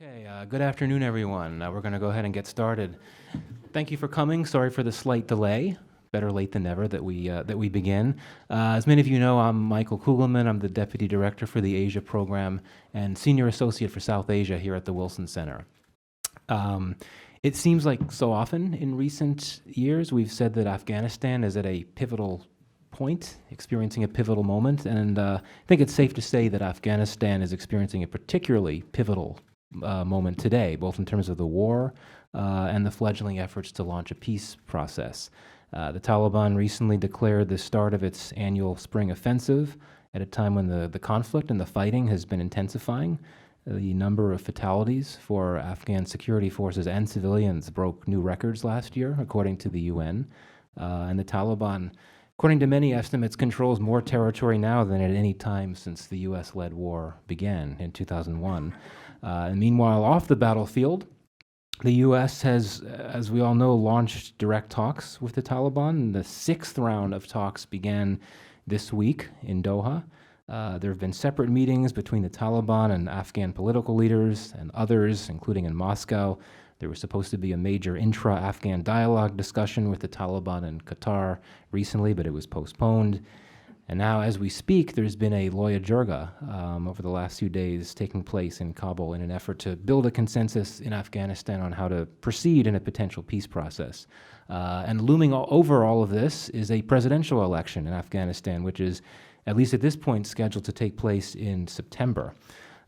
Okay, good afternoon, everyone. We're going to go ahead and get started. Thank you for coming. Sorry for the slight delay. Better late than never that we begin. As many of you know, I'm Michael Kugelman. I'm the Deputy Director for the Asia Program and Senior Associate for South Asia here at the Wilson Center. It seems like so often in recent years we've said that Afghanistan is at a pivotal point, experiencing a pivotal moment, and I think it's safe to say that Afghanistan is experiencing a particularly pivotal moment today, both in terms of the war and the fledgling efforts to launch a peace process. The Taliban recently declared the start of its annual spring offensive at a time when the conflict and the fighting has been intensifying. The number of fatalities for Afghan security forces and civilians broke new records last year, according to the UN. And the Taliban, according to many estimates, controls more territory now than at any time since the US-led war began in 2001. And meanwhile, off the battlefield, the U.S. has, as we all know, launched direct talks with the Taliban. The sixth round of talks began this week in Doha. There have been separate meetings between the Taliban and Afghan political leaders and others, including in Moscow. There was supposed to be a major intra-Afghan dialogue discussion with the Taliban in Qatar recently, but it was postponed. And now, as we speak, there's been a Loya Jirga over the last few days taking place in Kabul in an effort to build a consensus in Afghanistan on how to proceed in a potential peace process. And looming over all of this is a presidential election in Afghanistan, which is, at least at this point, scheduled to take place in September.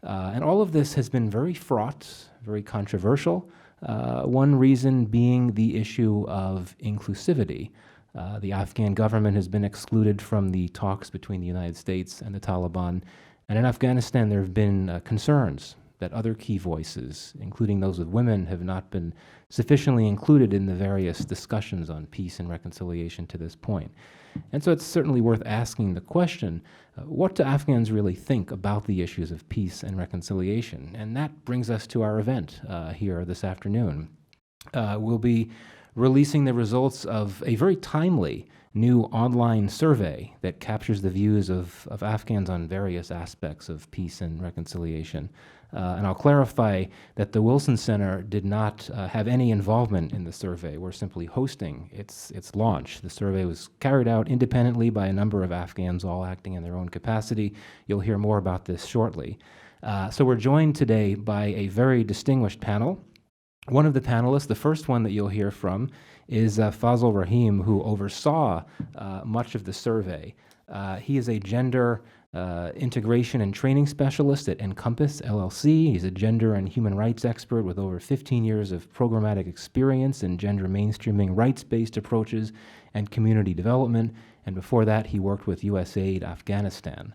And all of this has been very fraught, very controversial, one reason being the issue of inclusivity. The Afghan government has been excluded from the talks between the United States and the Taliban. And in Afghanistan, there have been concerns that other key voices, including those of women, have not been sufficiently included in the various discussions on peace and reconciliation to this point. And so it's certainly worth asking the question, what do Afghans really think about the issues of peace and reconciliation? And that brings us to our event here this afternoon. We'll be releasing the results of a very timely new online survey that captures the views of Afghans on various aspects of peace and reconciliation. And I'll clarify that the Wilson Center did not have any involvement in the survey. We're simply hosting its launch. The survey was carried out independently by a number of Afghans, all acting in their own capacity. You'll hear more about this shortly. So we're joined today by a very distinguished panel. One of the panelists, the first one that you'll hear from, is Fazel Rahim, who oversaw much of the survey. He is a gender integration and training specialist at Encompass LLC. He's a gender and human rights expert with over 15 years of programmatic experience in gender mainstreaming, rights-based approaches, and community development. And before that, he worked with USAID Afghanistan.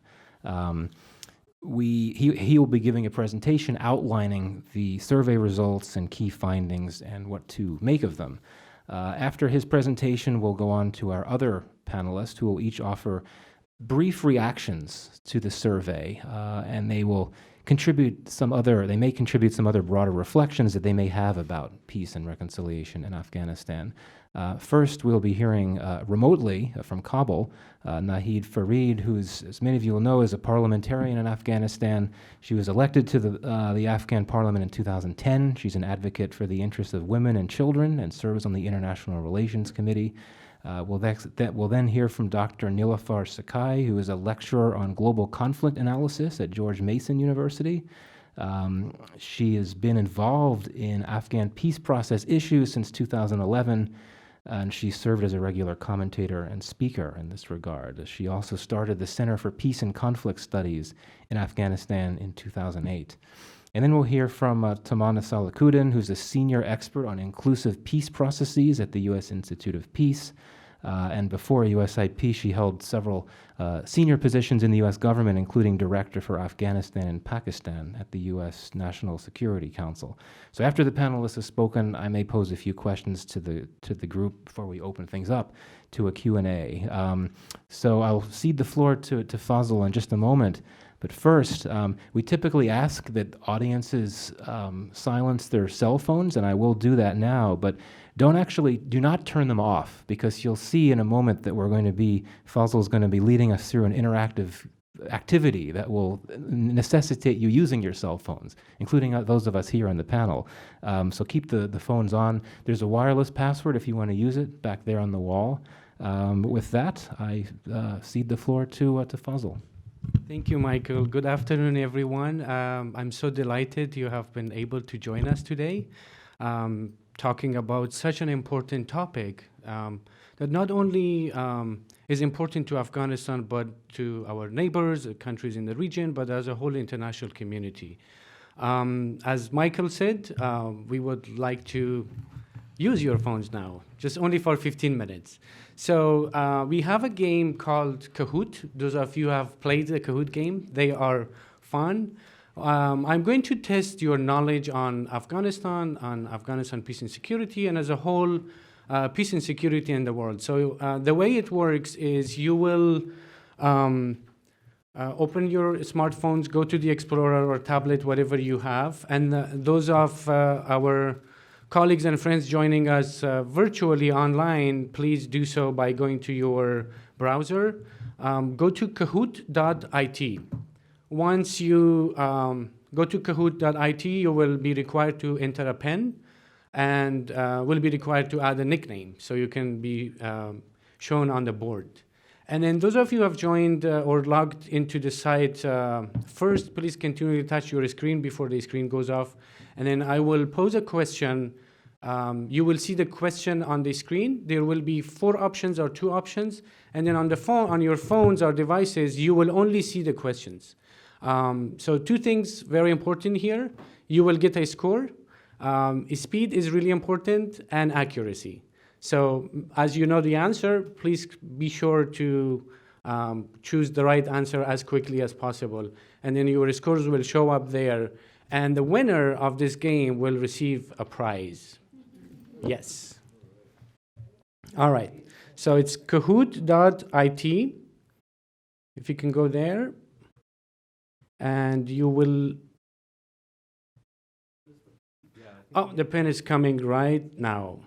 He will be giving a presentation outlining the survey results and key findings and what to make of them. After his presentation, we'll go on to our other panelists who will each offer brief reactions to the survey, and they will contribute some other broader reflections that they may have about peace and reconciliation in Afghanistan. First, we'll be hearing remotely from Kabul, Nahid Farid, who, as many of you will know, is a parliamentarian in Afghanistan. She was elected to the Afghan parliament in 2010. She's an advocate for the interests of women and children and serves on the International Relations Committee. We'll then hear from Dr. Nilafar Sakai, who is a lecturer on global conflict analysis at George Mason University. She has been involved in Afghan peace process issues since 2011, and she served as a regular commentator and speaker in this regard. She also started the Center for Peace and Conflict Studies in Afghanistan in 2008. And then we'll hear from Tamana Salakudin, who's a senior expert on inclusive peace processes at the U.S. Institute of Peace. And before USIP, she held several senior positions in the U.S. government, including Director for Afghanistan and Pakistan at the U.S. National Security Council. So after the panelists have spoken, I may pose a few questions to the group before we open things up to a Q&A. So I'll cede the floor to Fazel in just a moment. But first, we typically ask that audiences silence their cell phones, and I will do that now, but do not turn them off, because you'll see in a moment that Fazel's going to be leading us through an interactive activity that will necessitate you using your cell phones, including those of us here on the panel. So keep the phones on. There's a wireless password if you want to use it back there on the wall. With that, I cede the floor to Fazel. Thank you, Michael. Good afternoon, everyone. I'm so delighted you have been able to join us today, talking about such an important topic that not only is important to Afghanistan, but to our neighbors, countries in the region, but as a whole international community. As Michael said, we would like to use your phones now, just only for 15 minutes. So we have a game called Kahoot. Those of you who have played the Kahoot game, they are fun. I'm going to test your knowledge on Afghanistan peace and security, and as a whole, peace and security in the world. So the way it works is you will open your smartphones, go to the Explorer or tablet, whatever you have, and those of our colleagues and friends joining us virtually online, please do so by going to your browser. Go to kahoot.it. Once you go to kahoot.it, you will be required to enter a PIN and will be required to add a nickname so you can be shown on the board. And then those of you who have joined or logged into the site first, please continue to touch your screen before the screen goes off. And then I will pose a question. You will see the question on the screen. There will be 4 options or 2 options. And then on the phone, on your phones or devices, you will only see the questions. So 2 things very important here. You will get a score. Speed is really important, and accuracy. So as you know the answer, please be sure to choose the right answer as quickly as possible. And then your scores will show up there. And the winner of this game will receive a prize. Yes. All right. So it's kahoot.it. If you can go there. And you will... Oh, the pen is coming right now.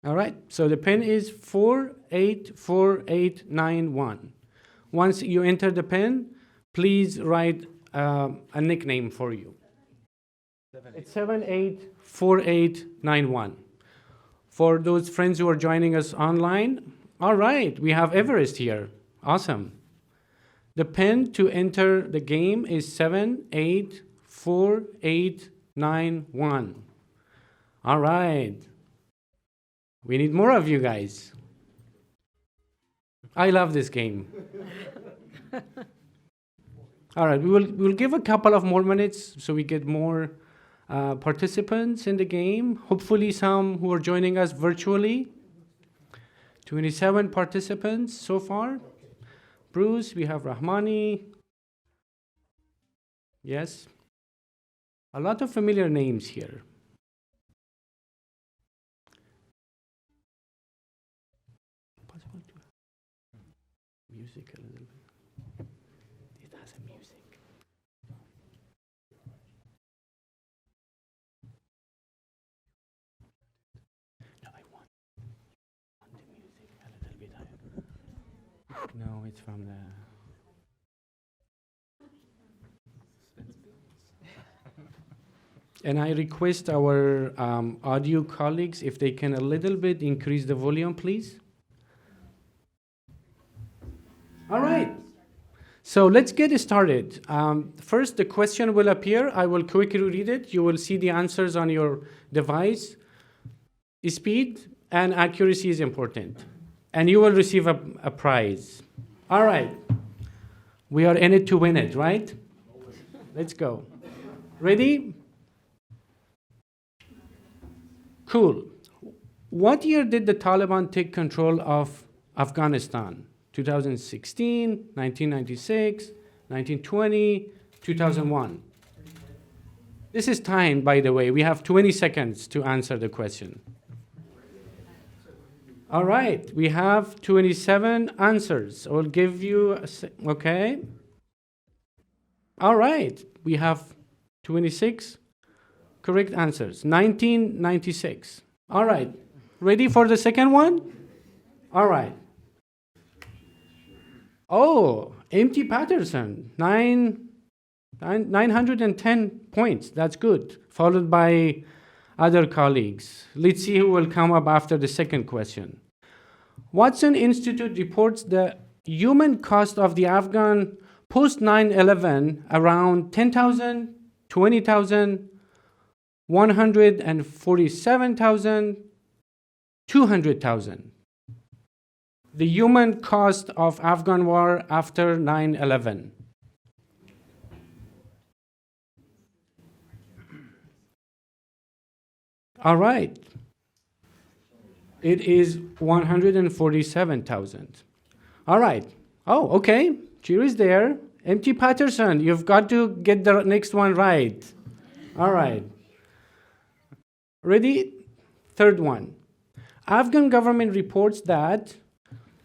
All right, so the pin is 484891. Once you enter the pin, please write a nickname for you. It's 784891. For those friends who are joining us online, all right, we have Everest here. Awesome. The pin to enter the game is 784891. All right. We need more of you guys. I love this game. All right, we'll give a couple of more minutes so we get more participants in the game. Hopefully some who are joining us virtually. 27 participants so far. Bruce, we have Rahmani. Yes. A lot of familiar names here. Music a little bit. It has a music. No, I want the music a little bit higher. No, it's from the... And I request our audio colleagues if they can a little bit increase the volume, please. All right, so let's get started. First, the question will appear. I will quickly read it. You will see the answers on your device. Speed and accuracy is important. And you will receive a prize. All right, we are in it to win it, right? Let's go. Ready? Cool. What year did the Taliban take control of Afghanistan? 2016, 1996, 1920, 2001. This is timed, by the way. We have 20 seconds to answer the question. All right, we have 27 answers. I'll give you okay. All right, we have 26. correct answers. 1996. All right. Ready for the second one? All right. Oh, M.T. Patterson, 910 points. That's good. Followed by other colleagues. Let's see who will come up after the second question. Watson Institute reports the human cost of the Afghan post 9/11 around 10,000, 20,000, 147,000, 200,000. The human cost of Afghan war after 9/11. All right. It is 147,000. All right. Oh, okay. Cheer is there. M.T. Patterson, you've got to get the next one right. All right. Ready? Third one. Afghan government reports that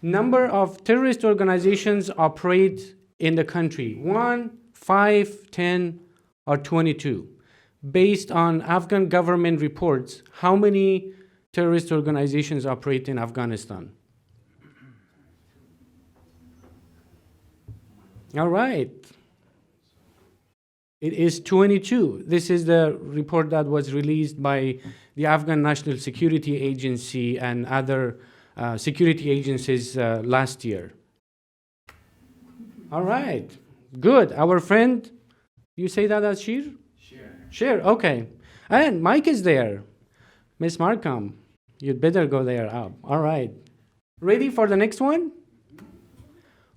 number of terrorist organizations operate in the country. 1, 5, 10, or 22. Based on Afghan government reports, how many terrorist organizations operate in Afghanistan? All right. It is 22. This is the report that was released by the Afghan National Security Agency and other security agencies last year. All right. Good. Our friend, you say that as Shir? Sure, okay. And Mike is there. Miss Markham, you'd better go there up. All right. Ready for the next one?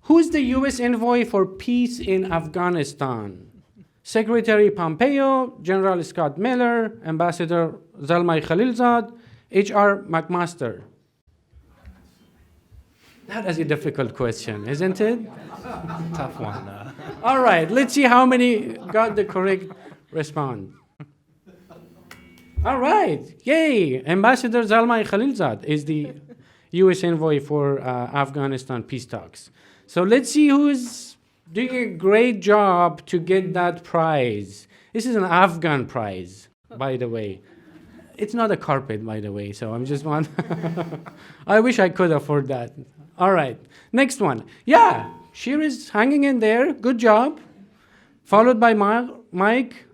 Who's the U.S. envoy for peace in Afghanistan? Secretary Pompeo, General Scott Miller, Ambassador Zalmay Khalilzad, H.R. McMaster. That is a difficult question, isn't it? Tough one. All right, let's see how many got the correct response. All right, yay! Ambassador Zalmay Khalilzad is the U.S. envoy for Afghanistan peace talks. So let's see who's doing a great job to get that prize. This is an Afghan prize, by the way. It's not a carpet, by the way, so I'm just one. I wish I could afford that. All right, next one. Yeah, Shir is hanging in there. Good job. Followed by Mike.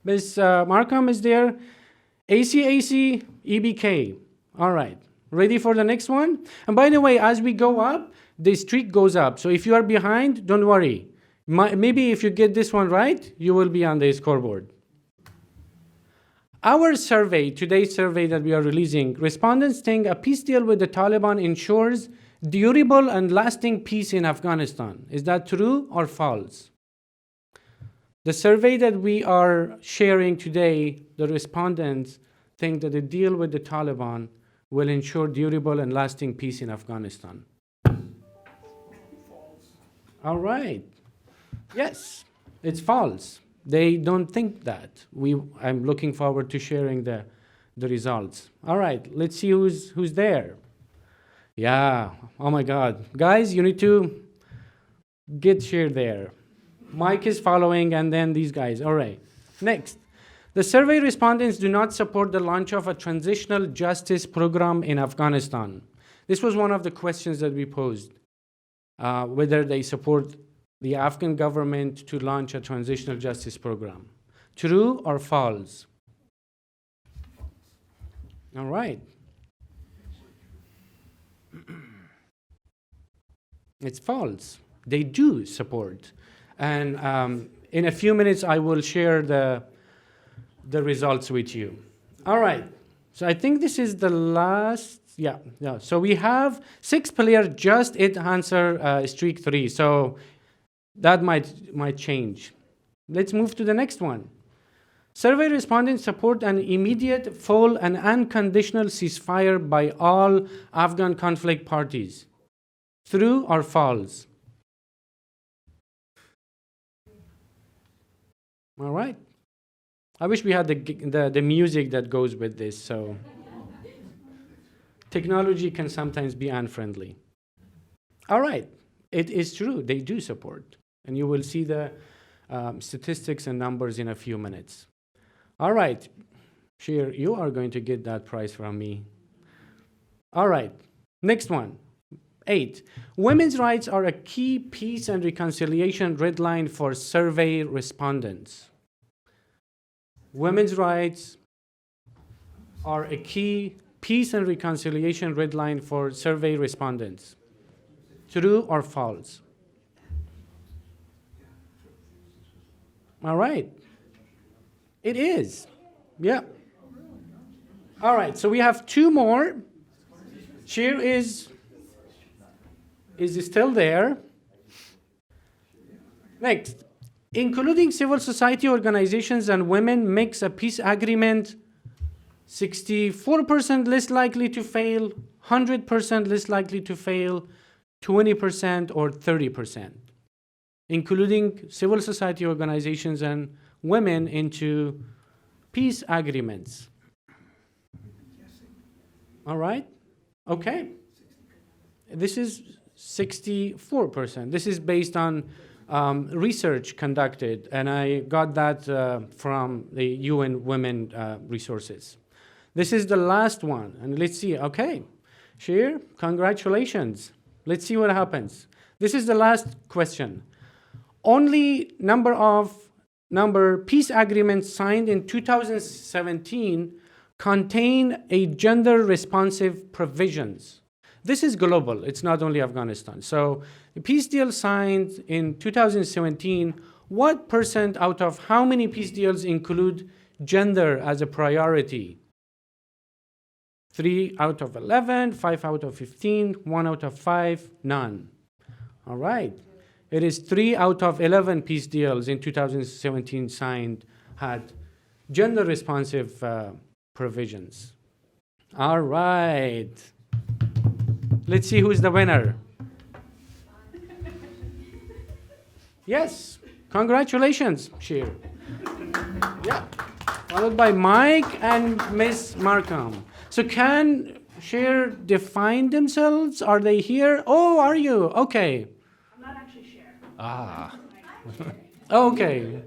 Ms. Markham is there. ACAC, EBK. All right, ready for the next one? And by the way, as we go up, the streak goes up. So if you are behind, don't worry. Maybe if you get this one right, you will be on the scoreboard. Our survey, today's survey that we are releasing, respondents think a peace deal with the Taliban ensures durable and lasting peace in Afghanistan. Is that true or false? The survey that we are sharing today, the respondents think that the deal with the Taliban will ensure durable and lasting peace in Afghanistan. All right. Yes, it's false. They don't think that. I'm looking forward to sharing the results. All right, let's see who's there. Yeah, oh my God. Guys, you need to get shared there. Mike is following, and then these guys. All right, next. The survey respondents do not support the launch of a transitional justice program in Afghanistan. This was one of the questions that we posed. Whether they support the Afghan government to launch a transitional justice program. True or false? All right. It's false. They do support. And in a few minutes, I will share the results with you. All right. So I think this is the last. Yeah. So we have 6 players, just 8 answer streak 3. So that might change. Let's move to the next one. Survey respondents support an immediate, full, and unconditional ceasefire by all Afghan conflict parties. True or false? All right. I wish we had the music that goes with this. So technology can sometimes be unfriendly. All right. It is true. They do support. And you will see the statistics and numbers in a few minutes. All right. Sheer, you are going to get that prize from me. All right, next one. 8. Women's rights are a key peace and reconciliation red line for survey respondents. Women's rights are a key peace and reconciliation red line for survey respondents. True or false? All right. It is. Yeah. All right, so we have 2 more. Sheer is still there. Next, including civil society organizations and women makes a peace agreement 64% less likely to fail, 100% less likely to fail, 20% or 30%. Including civil society organizations and women into peace agreements. All right? Okay. This is 64%. This is based on research conducted, and I got that from the UN Women resources. This is the last one, and let's see. Okay, Sheer, congratulations. Let's see what happens. This is the last question. Only number peace agreements signed in 2017 contain a gender-responsive provisions. This is global. It's not only Afghanistan. So the peace deal signed in 2017, what % out of how many peace deals include gender as a priority? 3 out of 11, 5 out of 15, 1 out of 5, none. All right. It is 3 out of 11 peace deals in 2017 signed had gender-responsive provisions. All right. Let's see who's the winner. Yes, congratulations, Sheer. Yeah, followed by Mike and Miss Markham. So can Sheer define themselves? Are they here? Oh, are you? Okay. I'm not actually Cher. Ah. Okay.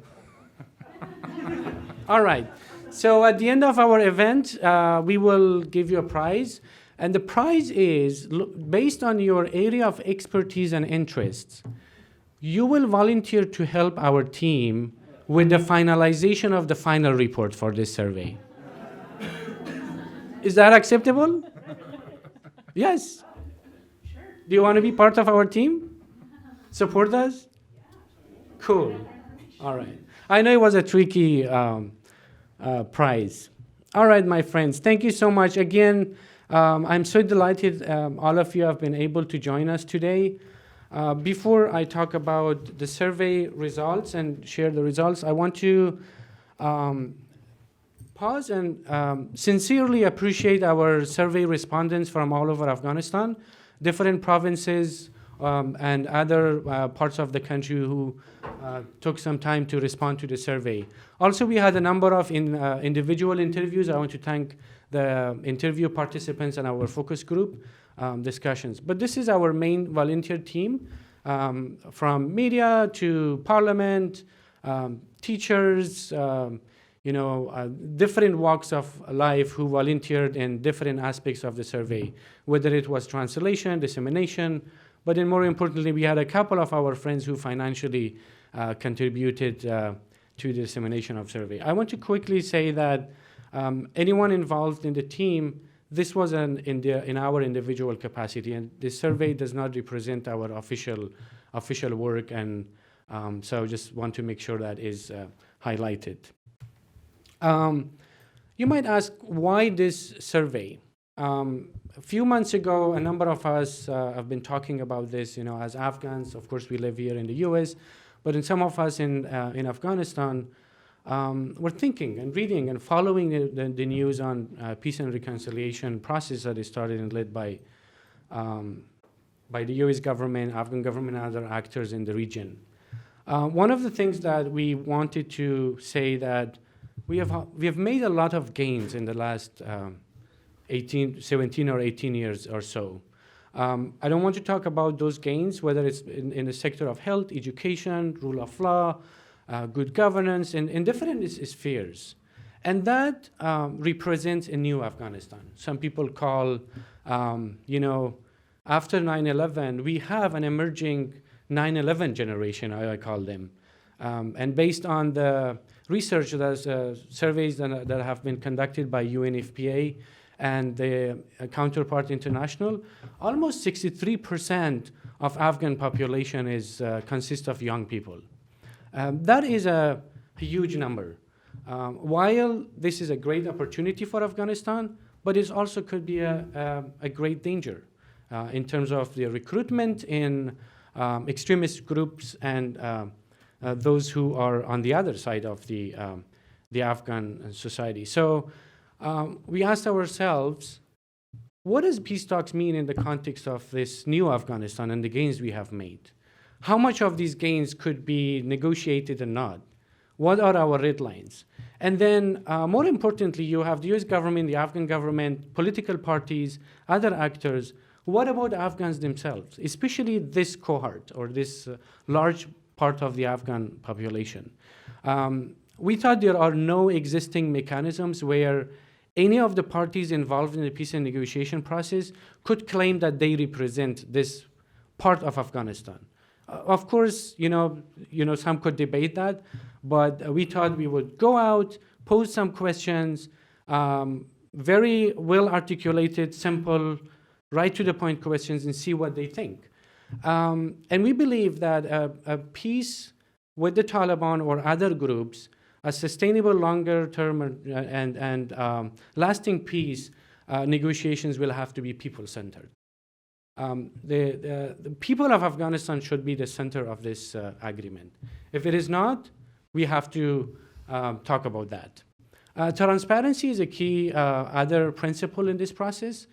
All right. So at the end of our event, we will give you a prize. And the prize is, based on your area of expertise and interests, you will volunteer to help our team with the finalization of the final report for this survey. Is that acceptable? Yes. Sure. Do you want to be part of our team? Support us? Cool. All right. I know it was a tricky prize. All right, my friends. Thank you so much. Again, I'm so delighted all of you have been able to join us today. Before I talk about the survey results and share the results, I want to pause and sincerely appreciate our survey respondents from all over Afghanistan, different provinces, and other parts of the country who took some time to respond to the survey. Also, we had a number of individual interviews. I want to thank the interview participants and our focus group discussions. But this is our main volunteer team, from media to parliament, teachers, different walks of life who volunteered in different aspects of the survey, whether it was translation, dissemination, but then more importantly, we had a couple of our friends who financially contributed to the dissemination of survey. I want to quickly say that anyone involved in the team, this was in our individual capacity, and this survey does not represent our official work, and so just want to make sure that is highlighted. You might ask, why this survey? A few months ago, a number of us have been talking about this, as Afghans. Of course, we live here in the US, but in some of us in Afghanistan, we're thinking and reading and following the news on peace and reconciliation process that is started and led by the US government, Afghan government, and other actors in the region. One of the things that we wanted to say that we have made a lot of gains in the last 17 or 18 years or so. I don't want to talk about those gains, whether it's in the sector of health, education, rule of law, good governance, in different spheres. And that represents a new Afghanistan. Some people call, after 9/11, we have an emerging 9/11 generation, I call them. And based on the research, there's surveys that have been conducted by UNFPA and the counterpart international, almost 63% of Afghan population consists of young people. That is a huge number. While this is a great opportunity for Afghanistan, but it also could be a great danger in terms of the recruitment in extremist groups and those who are on the other side of the Afghan society. So we asked ourselves, what does peace talks mean in the context of this new Afghanistan and the gains we have made? How much of these gains could be negotiated and not? What are our red lines? And then, more importantly, you have the US government, the Afghan government, political parties, other actors. What about Afghans themselves, especially this cohort or this large part of the Afghan population? We thought there are no existing mechanisms where any of the parties involved in the peace and negotiation process could claim that they represent this part of Afghanistan. Of course, some could debate that, but we thought we would go out, pose some questions, very well articulated, simple, right to the point questions, and see what they think. And we believe that a peace with the Taliban or other groups, a sustainable longer term and lasting peace negotiations will have to be people-centered. The people of Afghanistan should be the center of this agreement. If it is not, we have to talk about that. Transparency is a key other principle in this process.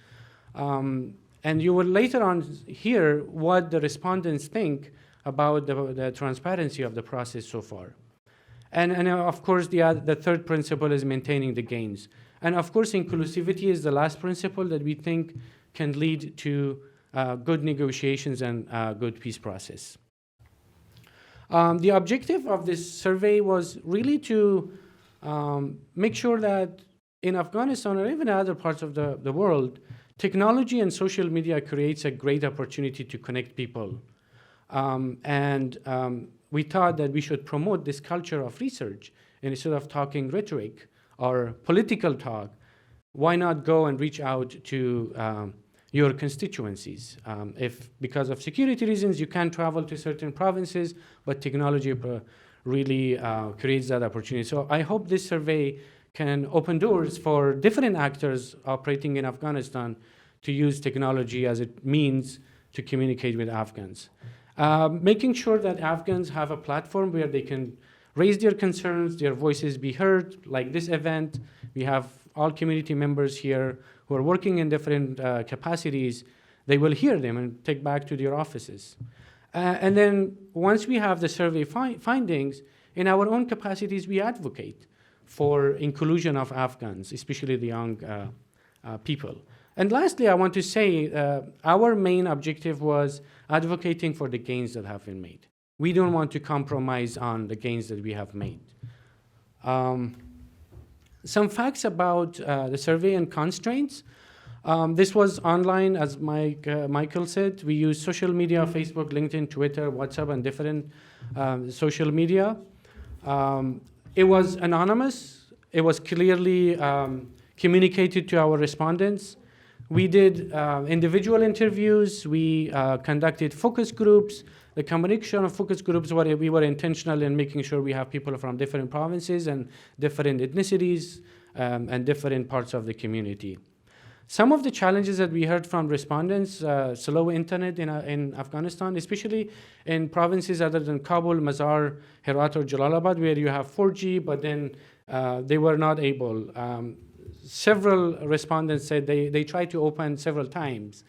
And you will later on hear what the respondents think about the transparency of the process so far. And of course, the third principle is maintaining the gains. And of course, inclusivity is the last principle that we think can lead to good negotiations and good peace process. The objective of this survey was really to make sure that in Afghanistan or even other parts of the world, technology and social media creates a great opportunity to connect people. We thought that we should promote this culture of research. And instead of talking rhetoric or political talk, why not go and reach out to your constituencies? If because of security reasons you can't travel to certain provinces, but technology really creates that opportunity. So I hope this survey can open doors for different actors operating in Afghanistan to use technology as it means to communicate with Afghans. Making sure that Afghans have a platform where they can raise their concerns, their voices be heard, like this event. We have all community members here who are working in different capacities. They will hear them and take back to their offices. And then once we have the survey findings, in our own capacities, we advocate for inclusion of Afghans, especially the young people. And lastly, I want to say our main objective was advocating for the gains that have been made. We don't want to compromise on the gains that we have made. Some facts about the survey and constraints. This was online, as Michael said. We use social media, Facebook, LinkedIn, Twitter, WhatsApp, and different social media. It was anonymous. It was clearly communicated to our respondents. We did individual interviews. We conducted focus groups. The combination of focus groups, we were intentional in making sure we have people from different provinces and different ethnicities and different parts of the community. Some of the challenges that we heard from respondents, slow internet in Afghanistan, especially in provinces other than Kabul, Mazar, Herat, or Jalalabad, where you have 4G, but then they were not able. Several respondents said they tried to open several times.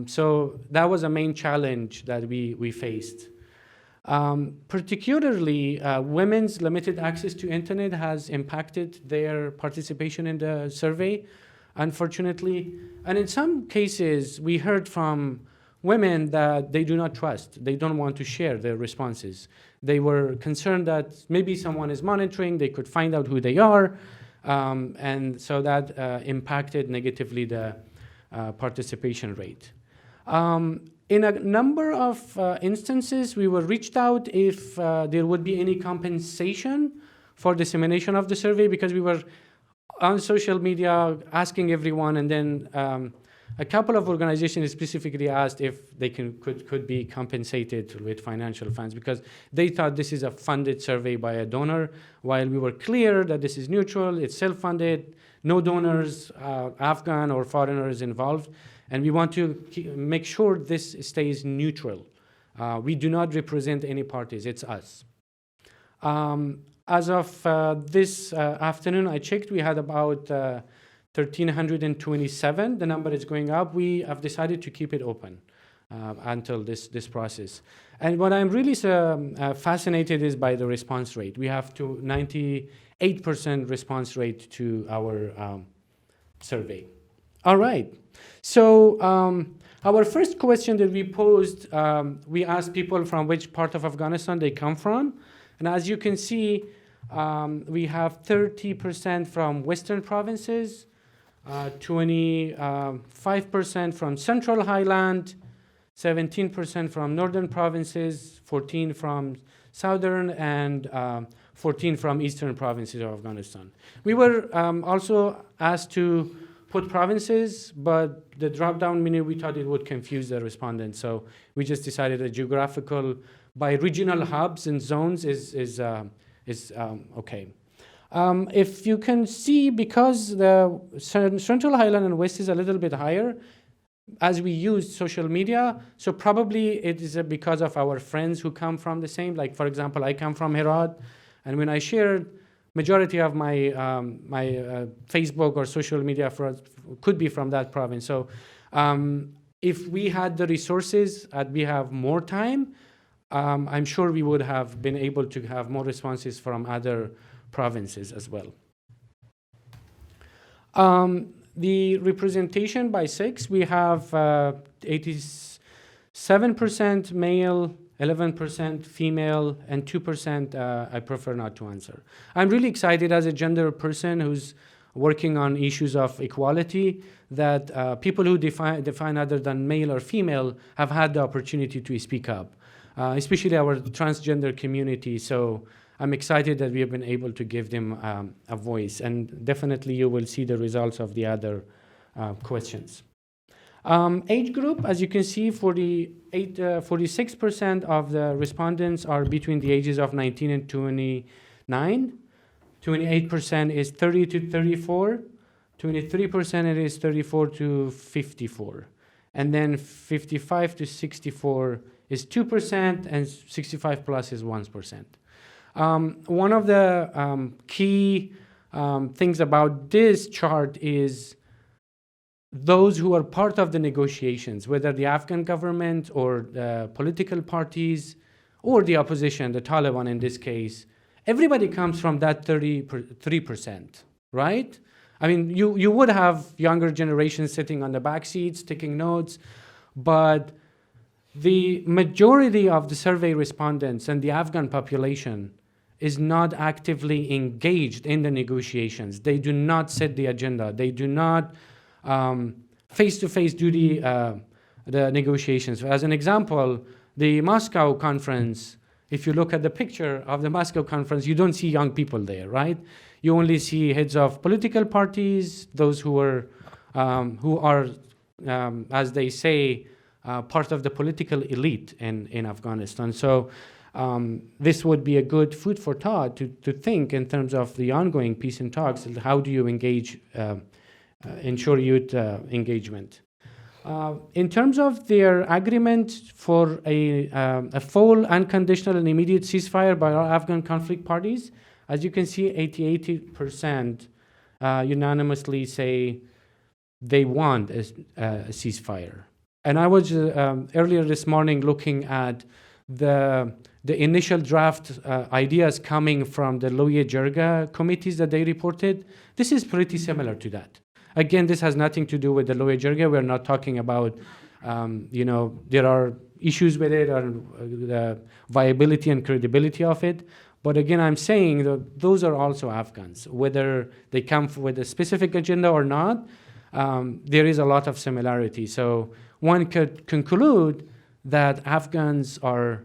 So that was a main challenge that we faced. Particularly, women's limited access to internet has impacted their participation in the survey, unfortunately. And in some cases, we heard from women that they do not trust. They don't want to share their responses. They were concerned that maybe someone is monitoring, they could find out who they are. And so that impacted negatively the participation rate. In a number of instances, we were reached out if there would be any compensation for dissemination of the survey, because we were on social media asking everyone, and then a couple of organizations specifically asked if they could be compensated with financial funds, because they thought this is a funded survey by a donor, while we were clear that this is neutral, it's self-funded, no donors, Afghan or foreigners involved, and we want to make sure this stays neutral. We do not represent any parties, it's us. As of this afternoon, I checked, we had about 1,327. The number is going up. We have decided to keep it open until this process. And what I'm really fascinated is by the response rate. We have to 98% response rate to our survey. All right. So our first question that we posed, we asked people from which part of Afghanistan they come from. And as you can see, we have 30% from Western provinces, 25% from Central Highland, 17% from Northern provinces, 14% from Southern, and 14% from Eastern provinces of Afghanistan. We were also asked to put provinces, but the drop-down menu, we thought it would confuse the respondents. So we just decided a geographical by regional hubs and zones is okay. If you can see, because the Central Highland and West is a little bit higher, as we use social media, so probably it is because of our friends who come from the same, like for example, I come from Herat, and when I shared, majority of my Facebook or social media could be from that province. So if we had the resources and we have more time, I'm sure we would have been able to have more responses from other provinces as well. The representation by sex, we have 87% male, 11% female, and 2% I prefer not to answer. I'm really excited as a gender person who's working on issues of equality that people who define other than male or female have had the opportunity to speak up, especially our transgender community. So I'm excited that we have been able to give them a voice, and definitely you will see the results of the other questions. Age group, as you can see, 46% of the respondents are between the ages of 19 and 29. 28% is 30 to 34. 23% it is 34 to 54. And then 55 to 64 is 2%, and 65 plus is 1%. One of the key things about this chart is those who are part of the negotiations, whether the Afghan government or the political parties or the opposition, the Taliban in this case, everybody comes from that 33%, right? I mean, you would have younger generations sitting on the back seats taking notes, but the majority of the survey respondents and the Afghan population is not actively engaged in the negotiations. They do not set the agenda. They do not face-to-face do the negotiations. As an example, the Moscow conference, if you look at the picture of the Moscow conference, you don't see young people there, right? You only see heads of political parties, those who are, as they say, part of the political elite in Afghanistan. So this would be a good food for thought to think in terms of the ongoing peace and talks. How do you engage, ensure youth engagement? In terms of their agreement for a full, unconditional, and immediate ceasefire by all Afghan conflict parties, as you can see, 80% unanimously say they want a ceasefire. And I was earlier this morning looking at the initial draft ideas coming from the Loya Jirga committees that they reported. This is pretty similar to that. Again, this has nothing to do with the Loya Jirga. We're not talking about, there are issues with it or the viability and credibility of it. But again, I'm saying that those are also Afghans. Whether they come with a specific agenda or not, there is a lot of similarity. So one could conclude that Afghans are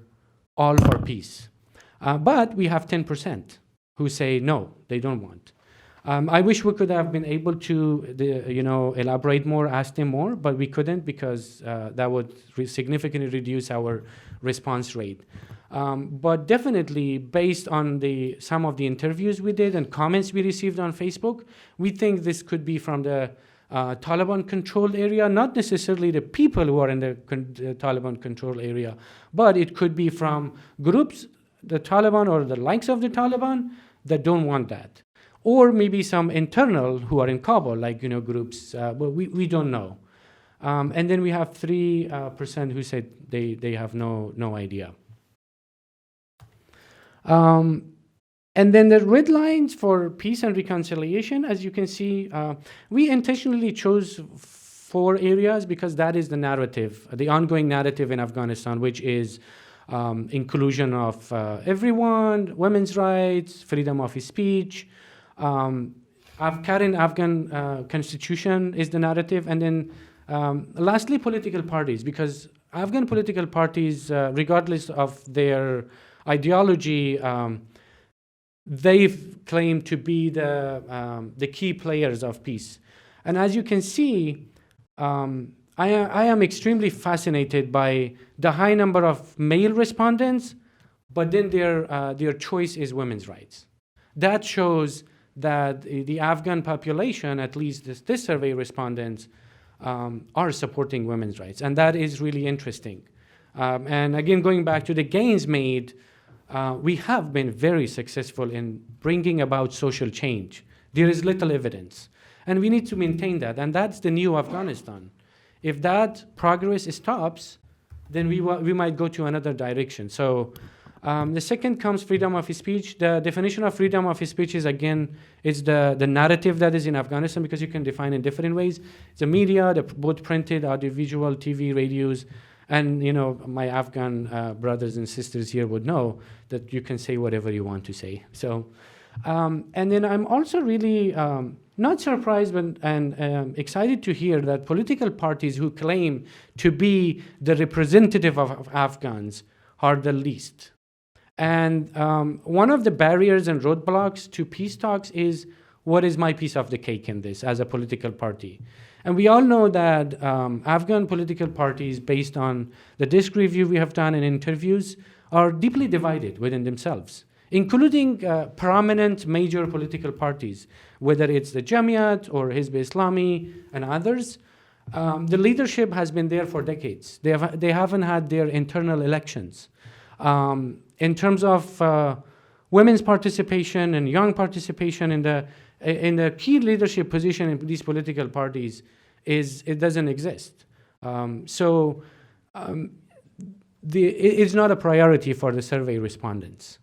all for peace. But we have 10% who say no, they don't want. I wish we could have been able to, elaborate more, ask them more, but we couldn't because that would significantly reduce our response rate. But definitely, based on some of the interviews we did and comments we received on Facebook, we think this could be from the Taliban-controlled area, not necessarily the people who are in the Taliban-controlled area, but it could be from groups, the Taliban or the likes of the Taliban, that don't want that. Or maybe some internal who are in Kabul, like groups, but we don't know. And then we have 3% who said they have no idea. And then the red lines for peace and reconciliation, as you can see, we intentionally chose 4 areas because that is the narrative, the ongoing narrative in Afghanistan, which is inclusion of everyone, women's rights, freedom of speech, current Afghan constitution is the narrative, and then lastly, political parties, because Afghan political parties, regardless of their ideology, they've claimed to be the key players of peace. And as you can see, I am extremely fascinated by the high number of male respondents, but then their choice is women's rights. That shows that the Afghan population, at least this survey respondents, are supporting women's rights. And that is really interesting. And again, going back to the gains made, we have been very successful in bringing about social change. There is little evidence. And we need to maintain that. And that's the new Afghanistan. If that progress stops, then we might go to another direction. So the second comes freedom of speech. The definition of freedom of speech is, again, it's the narrative that is in Afghanistan, because you can define in different ways. It's the media, both printed, audiovisual, TV, radios, and my Afghan brothers and sisters here would know that you can say whatever you want to say. So, and then I'm also really not surprised and excited to hear that political parties who claim to be the representative of Afghans are the least. And one of the barriers and roadblocks to peace talks is, what is my piece of the cake in this as a political party? And we all know that Afghan political parties, based on the disc review we have done in interviews, are deeply divided within themselves, including prominent major political parties, whether it's the Jamiat or Hizb Islami and others. The leadership has been there for decades. They haven't had their internal elections. In terms of women's participation and young participation in the key leadership position in these political parties, it doesn't exist. It's not a priority for the survey respondents.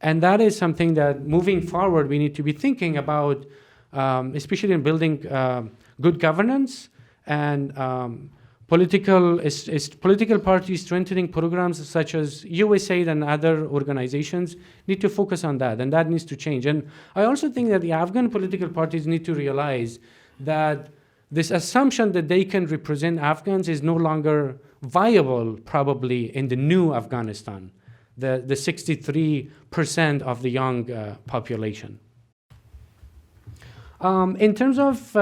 And that is something that, moving forward, we need to be thinking about, especially in building good governance and political parties strengthening programs such as USAID and other organizations need to focus on that, and that needs to change. And I also think that the Afghan political parties need to realize that this assumption that they can represent Afghans is no longer viable, probably, in the new Afghanistan, the 63% of the young population. In terms of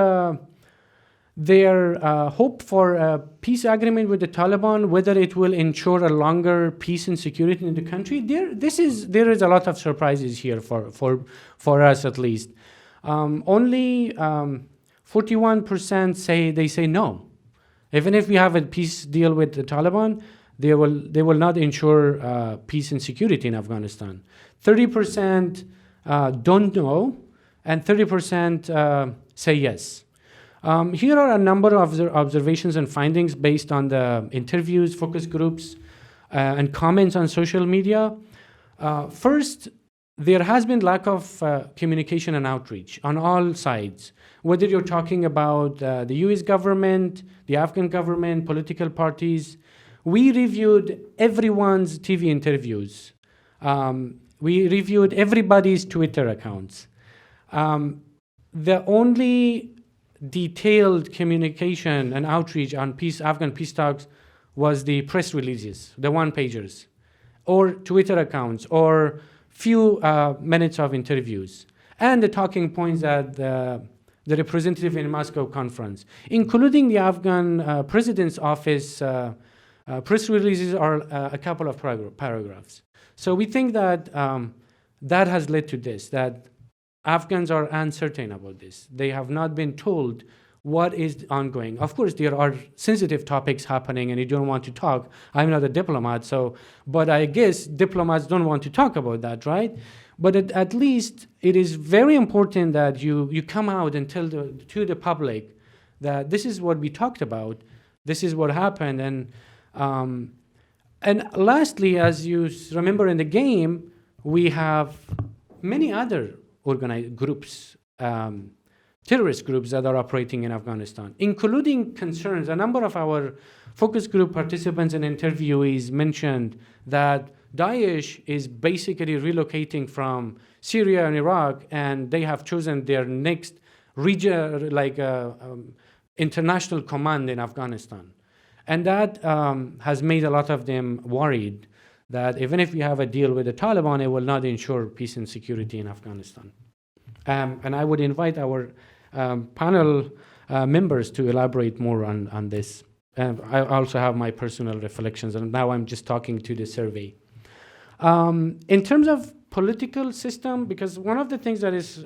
their hope for a peace agreement with the Taliban, whether it will ensure a longer peace and security in the country, there is a lot of surprises here for us, at least. Only 41% say no. Even if we have a peace deal with the Taliban, they will not ensure peace and security in Afghanistan. 30% don't know, and 30% say yes. Here are a number of observations and findings based on the interviews, focus groups, and comments on social media. First, there has been lack of communication and outreach on all sides, whether you're talking about the US government, the Afghan government, political parties. We reviewed everyone's TV interviews. We reviewed everybody's Twitter accounts. The only detailed communication and outreach on Afghan peace talks was the press releases, the one-pagers, or Twitter accounts, or few minutes of interviews, and the talking points at the representative in Moscow conference, including the Afghan president's office press releases are a couple of paragraphs. So we think that that has led to this, that Afghans are uncertain about this. They have not been told what is ongoing. Of course, there are sensitive topics happening and you don't want to talk. I'm not a diplomat, but I guess diplomats don't want to talk about that, right? But at least it is very important that you come out and tell to the public that this is what we talked about, this is what happened. And lastly, as you remember in the game, we have many other organized groups, terrorist groups that are operating in Afghanistan, including concerns. A number of our focus group participants and interviewees mentioned that Daesh is basically relocating from Syria and Iraq, and they have chosen their next region, international command in Afghanistan. And that has made a lot of them worried that even if we have a deal with the Taliban, it will not ensure peace and security in Afghanistan. And I would invite our panel members to elaborate more on this. I also have my personal reflections, and now I'm just talking to the survey. In terms of political system, because one of the things that is,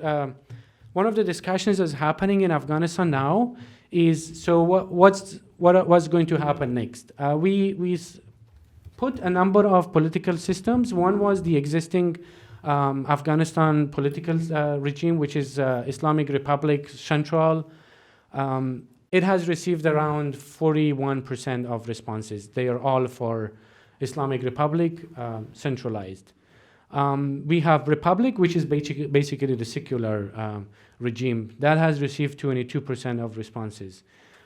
one of the discussions that's happening in Afghanistan now is, so what's going to happen next? We put a number of political systems. One was the existing Afghanistan political regime, which is Islamic Republic Central. It has received around 41% of responses. They are all for Islamic Republic, centralized. We have Republic, which is basically the secular regime. That has received 22% of responses.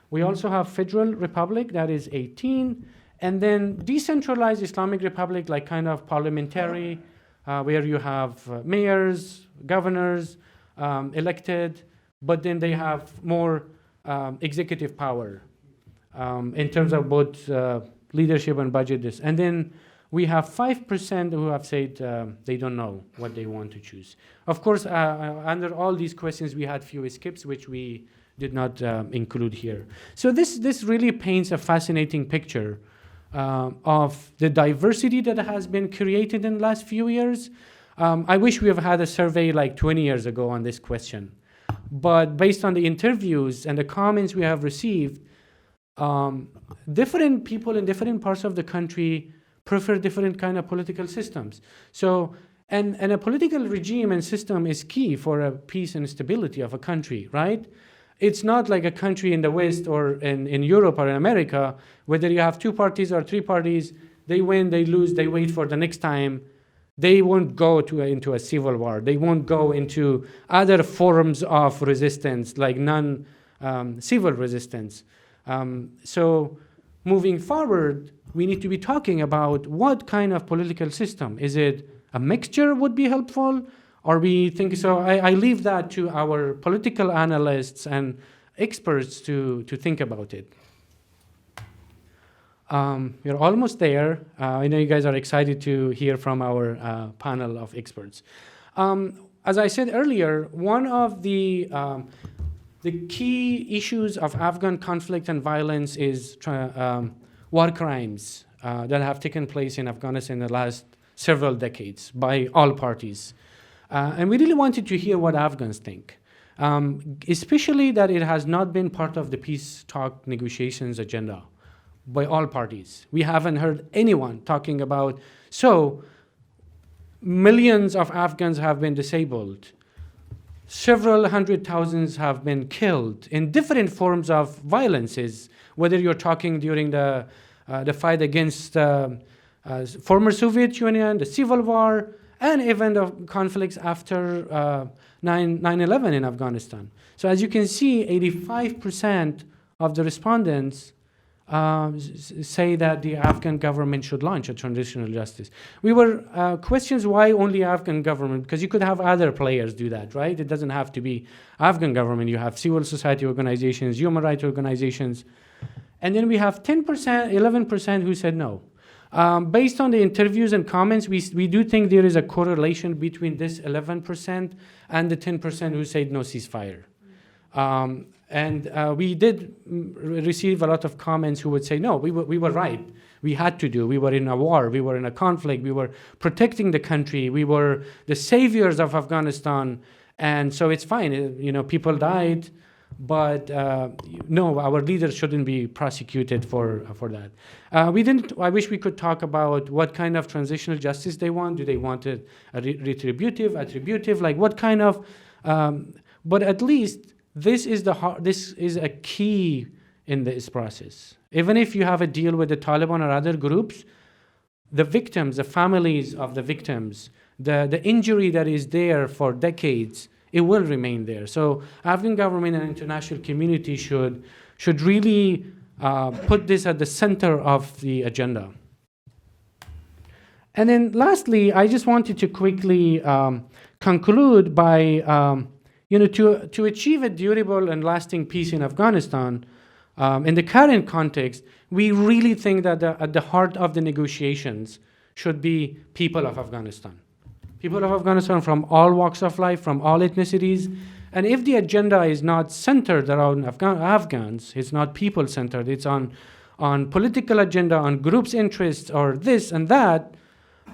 We also have Federal Republic, that is 18, and then decentralized Islamic Republic, like kind of parliamentary, where you have mayors, governors elected, but then they have more executive power in terms of both leadership and budget. And then we have 5% who have said they don't know what they want to choose. Of course, under all these questions, we had few skips, which we did not include here. So this really paints a fascinating picture of the diversity that has been created in the last few years. I wish we have had a survey like 20 years ago on this question. But based on the interviews and the comments we have received, different people in different parts of the country prefer different kind of political systems. So, and a political regime and system is key for a peace and stability of a country, right? It's not like a country in the West or in Europe or in America, whether you have two parties or three parties, they win, they lose, they wait for the next time. They won't go into a civil war. They won't go into other forms of resistance, like non-civil resistance. So moving forward, we need to be talking about what kind of political system. Is it a mixture would be helpful? Or we think so? I leave that to our political analysts and experts to think about it. We're almost there. I know you guys are excited to hear from our panel of experts. As I said earlier, one of the key issues of Afghan conflict and violence is war crimes that have taken place in Afghanistan in the last several decades by all parties. And we really wanted to hear what Afghans think, especially that it has not been part of the peace talk negotiations agenda by all parties. We haven't heard anyone talking about, so millions of Afghans have been disabled. Several hundred thousands have been killed in different forms of violences, whether you're talking during the fight against former Soviet Union, the civil war, and even the conflicts after 9/11 in Afghanistan. So as you can see, 85% of the respondents say that the Afghan government should launch a transitional justice. We were questions why only Afghan government, because you could have other players do that, right? It doesn't have to be Afghan government. You have civil society organizations, human rights organizations. And then we have 10%, 11% who said no. Based on the interviews and comments, we do think there is a correlation between this 11% and the 10% who said no ceasefire. And we did receive a lot of comments who would say, no, we were right. We had to do. We were in a war. We were in a conflict. We were protecting the country. We were the saviors of Afghanistan. And so it's fine. People died. But no, our leaders shouldn't be prosecuted for that. I wish we could talk about what kind of transitional justice they want. Do they want it retributive, attributive? Like what kind of? But at least this is a key in this process. Even if you have a deal with the Taliban or other groups, the victims, the families of the victims, the injury that is there for decades, it will remain there. So Afghan government and international community should really put this at the center of the agenda. And then lastly, I just wanted to quickly conclude by, to achieve a durable and lasting peace in Afghanistan, in the current context, we really think that at the heart of the negotiations should be people of Afghanistan. People of Afghanistan from all walks of life, from all ethnicities. And if the agenda is not centered around Afghans, it's not people-centered, it's on political agenda, on groups' interests, or this and that,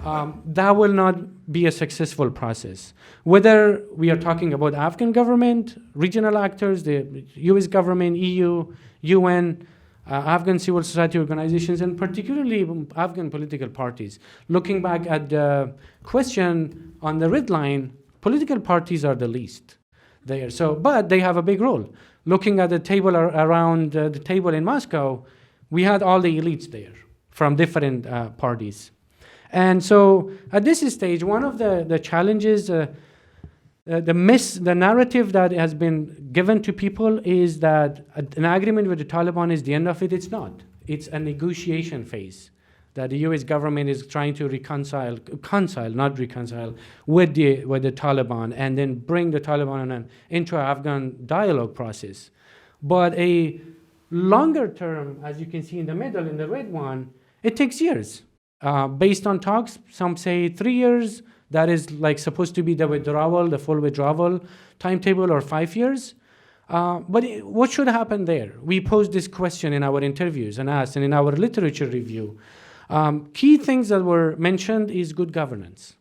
that will not be a successful process. Whether we are talking about Afghan government, regional actors, the US government, EU, UN, Afghan civil society organizations, and particularly Afghan political parties. Looking back at the question on the red line, political parties are the least there. But they have a big role. Looking at the table around the table in Moscow, we had all the elites there from different parties. And so at this stage, one of the challenges, the narrative that has been given to people is that an agreement with the Taliban is the end of it. It's not. It's a negotiation phase that the US government is trying to reconcile, not reconcile, with the Taliban, and then bring the Taliban on an intra-Afghan dialogue process. But a longer term, as you can see in the middle, in the red one, it takes years. Based on talks, some say 3 years. That is like supposed to be the full withdrawal timetable, or 5 years. But what should happen there? We posed this question in our interviews and asked, and in our literature review. Key things that were mentioned is good governance.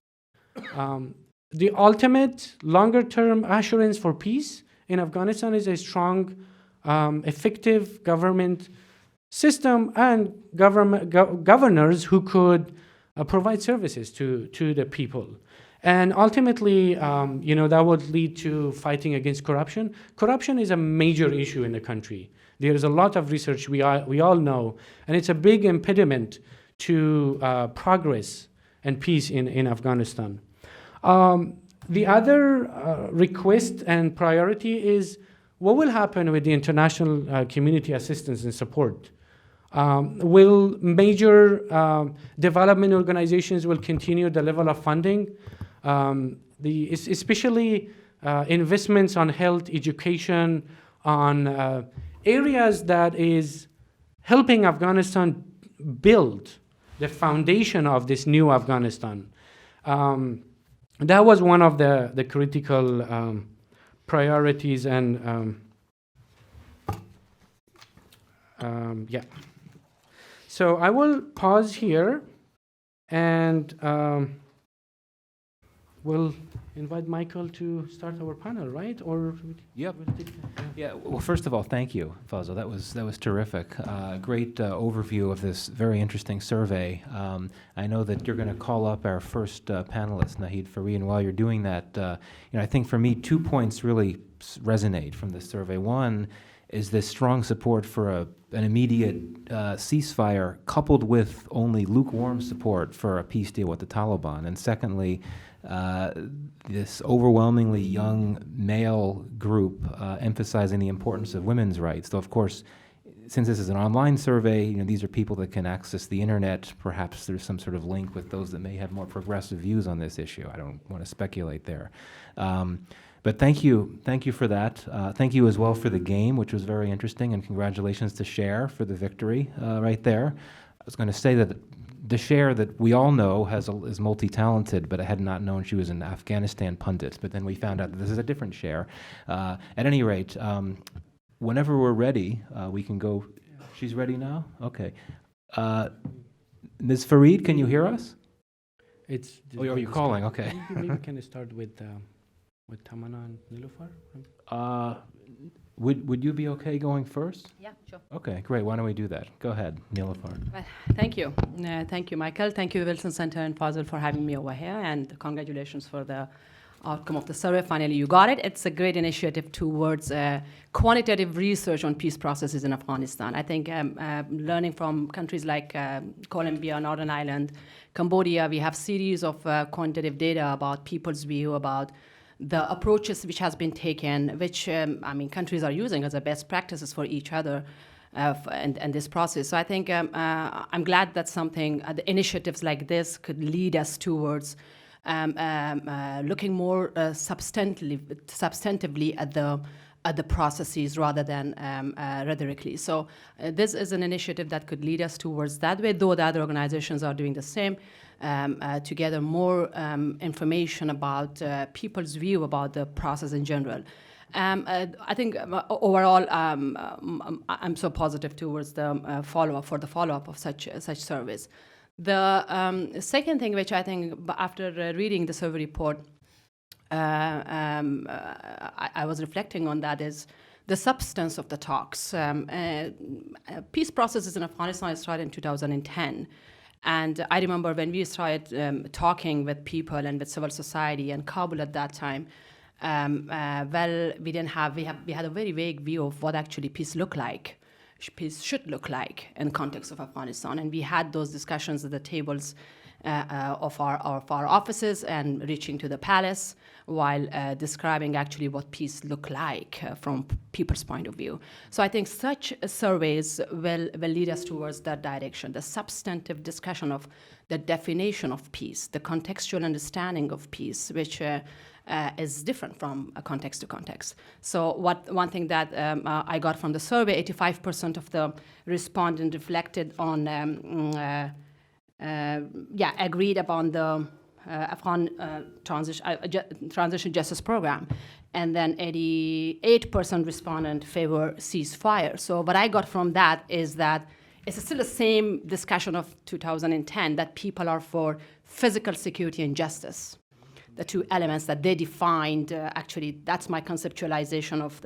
The ultimate longer-term assurance for peace in Afghanistan is a strong, effective government system and governors who could provide services to the people. And ultimately, that would lead to fighting against corruption. Corruption is a major issue in the country. There is a lot of research we all know, and it's a big impediment to progress and peace in Afghanistan. The other request and priority is what will happen with the international community assistance and support. Will major development organizations will continue the level of funding, especially investments on health, education, on areas that is helping Afghanistan build the foundation of this new Afghanistan. That was one of the critical priorities, and yeah. So I will pause here, and we'll invite Michael to start our panel, right? Or yep. Yeah. Well, first of all, thank you, Fazel. That was terrific. Great overview of this very interesting survey. I know that you're going to call up our first panelist, Nahid Farid, and while you're doing that, I think for me 2 points really resonate from this survey. One is this strong support for an immediate ceasefire, coupled with only lukewarm support for a peace deal with the Taliban. And secondly, this overwhelmingly young male group emphasizing the importance of women's rights. Though, of course, since this is an online survey, these are people that can access the internet. Perhaps there's some sort of link with those that may have more progressive views on this issue. I don't want to speculate there. But thank you for that. Thank you as well for the game, which was very interesting, and congratulations to Cher for the victory right there. I was going to say that the Cher that we all know is multi-talented, but I had not known she was an Afghanistan pundit. But then we found out that this is a different Cher. At any rate, whenever we're ready, we can go. She's ready now? Okay. Ms. Fareed, can you hear us? Oh, you're calling, okay. Maybe we can start with Tamana and Nilufar. Would you be okay going first? Yeah, sure. Okay, great. Why don't we do that? Go ahead, Nilufar. Well, thank you. Thank you, Michael. Thank you, Wilson Center and Fazel, for having me over here, and congratulations for the outcome of the survey. Finally, you got it. It's a great initiative towards quantitative research on peace processes in Afghanistan. I think learning from countries like Colombia, Northern Ireland, Cambodia, we have series of quantitative data about people's view, about the approaches which has been taken, which countries are using as a best practices for each other and this process. So I think I'm glad that the initiatives like this could lead us towards looking more substantively at the processes rather than rhetorically. So this is an initiative that could lead us towards that way, though the other organizations are doing the same, to gather more information about people's view about the process in general. I think overall, I'm so positive towards the follow-up of such surveys. The second thing, which I think after reading the survey report, I was reflecting on, that is the substance of the talks. Peace processes in Afghanistan started in 2010. And I remember when we started talking with people and with civil society and Kabul at that time, we had a very vague view of what actually peace should look like in the context of Afghanistan. And we had those discussions at the tables of our offices and reaching to the palace while describing actually what peace look like from people's point of view. So I think such surveys will lead us towards that direction, the substantive discussion of the definition of peace, the contextual understanding of peace, which is different from context to context. So one thing that I got from the survey, 85% of the respondents reflected on agreed upon the Afghan transition justice program, and then 88% respondent favor ceasefire. So what I got from that is that it's still the same discussion of 2010, that people are for physical security and justice, the two elements that they defined. Actually, that's my conceptualization of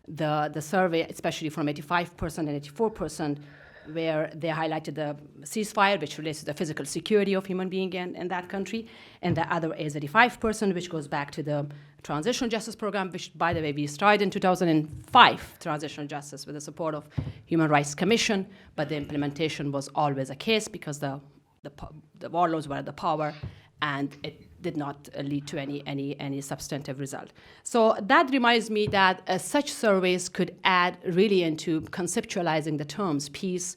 the survey, especially from 85% and 84%, where they highlighted the ceasefire, which relates to the physical security of human beings in that country, and the other is 85%, which goes back to the transitional justice program, which, by the way, we started in 2005, transitional justice, with the support of Human Rights Commission, but the implementation was always a case because the warlords were at the power, and it did not lead to any substantive result. So that reminds me that such surveys could add really into conceptualizing the terms peace,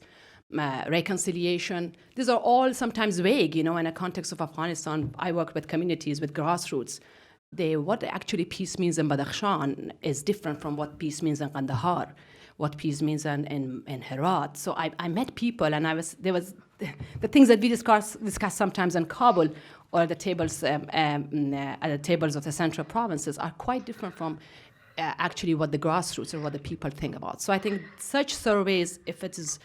reconciliation. These are all sometimes vague, in a context of Afghanistan. I work with communities, with grassroots. What actually peace means in Badakhshan is different from what peace means in Kandahar, what peace means in Herat. So I met people, and there was the things that we discuss sometimes in Kabul or at the tables of the central provinces are quite different from actually what the grassroots or what the people think about. So I think such surveys, if it is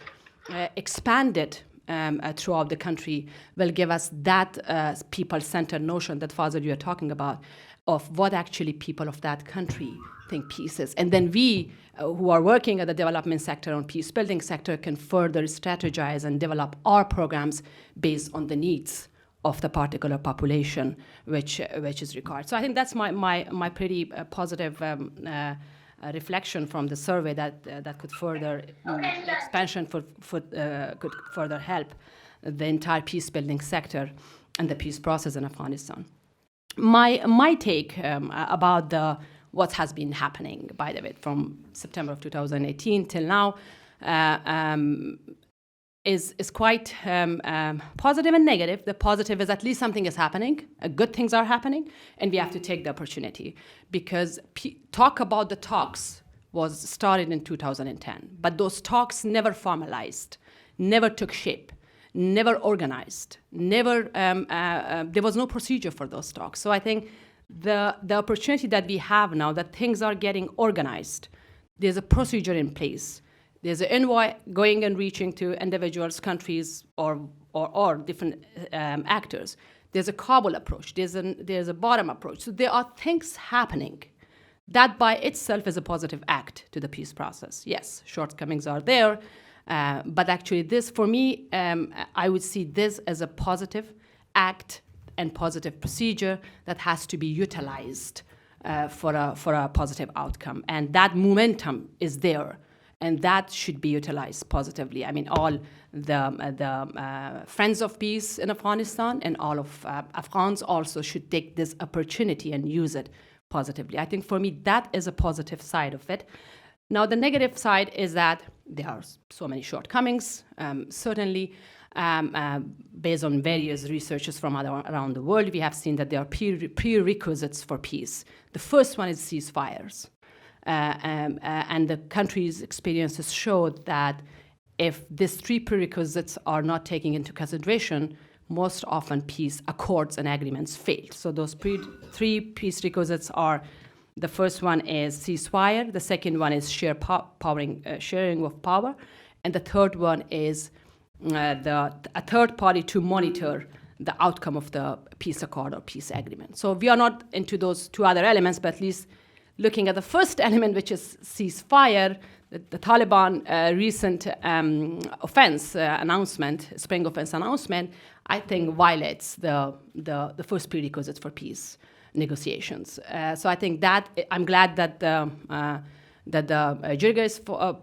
expanded throughout the country, will give us that people-centered notion that, Fazel, you are talking about, of what actually people of that country think peace is. And then we, who are working at the development sector and peace building sector, can further strategize and develop our programs based on the needs of the particular population which is required. So I think that's my pretty positive reflection from the survey that could further expansion could further help the entire peace building sector and the peace process in Afghanistan. My take about what has been happening, by the way, from September of 2018 till now, is quite positive and negative. The positive is at least something is happening, good things are happening, and we have to take the opportunity, because talk about the talks was started in 2010, but those talks never formalized, never took shape, never organized, never, there was no procedure for those talks. So I think the opportunity that we have now, that things are getting organized, there's a procedure in place, there's an envoy going and reaching to individuals, countries, or different actors. There's a Kabul approach, there's a bottom approach. So there are things happening. That by itself is a positive act to the peace process. Yes, shortcomings are there, but actually this, for me, I would see this as a positive act and positive procedure that has to be utilized for a positive outcome. And that momentum is there, and that should be utilized positively. I mean, all the friends of peace in Afghanistan and all of Afghans also should take this opportunity and use it positively. I think for me, that is a positive side of it. Now, the negative side is that there are so many shortcomings, certainly. Based on various researches from around the world, we have seen that there are prerequisites for peace. The first one is ceasefires. And the country's experiences showed that if these three prerequisites are not taken into consideration, most often peace accords and agreements fail. So those three peace requisites are, the first one is ceasefire, the second one is sharing of power, and the third one is a third party to monitor the outcome of the peace accord or peace agreement. So we are not into those two other elements, but at least looking at the first element, which is ceasefire, the Taliban recent offense announcement, spring offense announcement, I think violates the first prerequisites for peace negotiations. So I think that, I'm glad that the Jirga is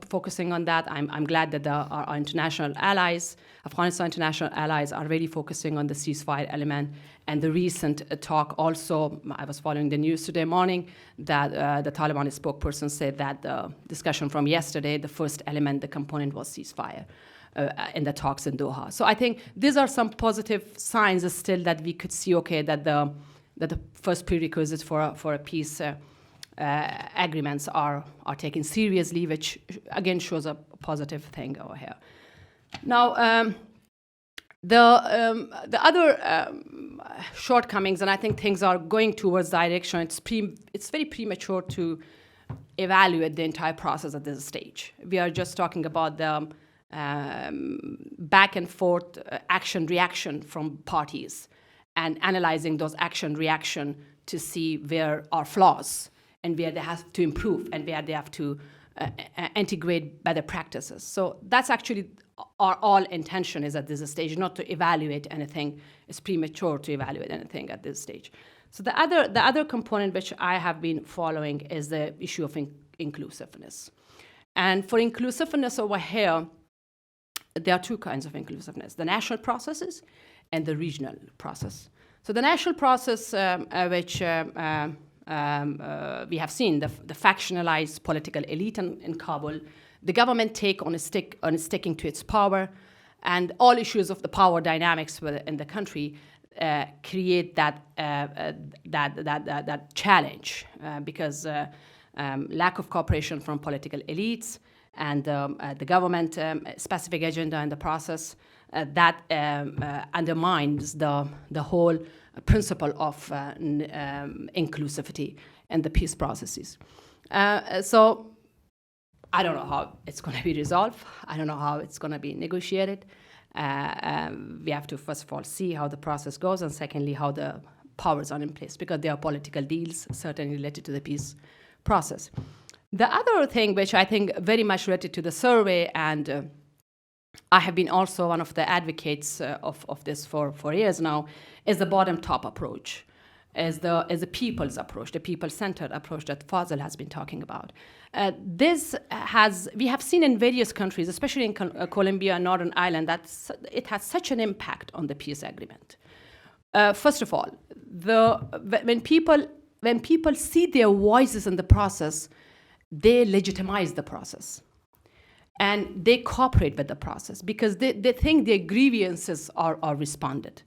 focusing on that. I'm glad that our international allies, Afghanistan international allies, are really focusing on the ceasefire element. And the recent talk also, I was following the news today morning, that the Taliban spokesperson said that the discussion from yesterday, the first element, the component was ceasefire in the talks in Doha. So I think these are some positive signs still that we could see, okay, that the first prerequisites for a peace agreements are taken seriously, which again shows a positive thing over here. Now, the other shortcomings, and I think things are going towards direction. It's very premature to evaluate the entire process at this stage. We are just talking about the back and forth action-reaction from parties and analyzing those action-reaction to see where are flaws and where they have to improve and where they have to integrate better practices. So that's actually our all intention is at this stage, not to evaluate anything. It's premature to evaluate anything at this stage. So the other component which I have been following is the issue of inclusiveness. And for inclusiveness over here, there are two kinds of inclusiveness, the national processes and the regional process. So the national process, which we have seen, the factionalized political elite in Kabul, the government take on sticking to its power, and all issues of the power dynamics in the country create that challenge because lack of cooperation from political elites and the government specific agenda in the process that undermines the whole principle of inclusivity in the peace processes. So I don't know how it's going to be resolved. I don't know how it's going to be negotiated. We have to, first of all, see how the process goes, and secondly, how the powers are in place, because there are political deals certainly related to the peace process. The other thing, which I think very much related to the survey, and I have been also one of the advocates of this for years now, is the bottom-top approach, is the people's approach, the people-centered approach that Fazel has been talking about. We have seen in various countries, especially in Colombia and Northern Ireland, that it has such an impact on the peace agreement. First of all, when people see their voices in the process, they legitimize the process. and they cooperate with the process because they think their grievances are responded.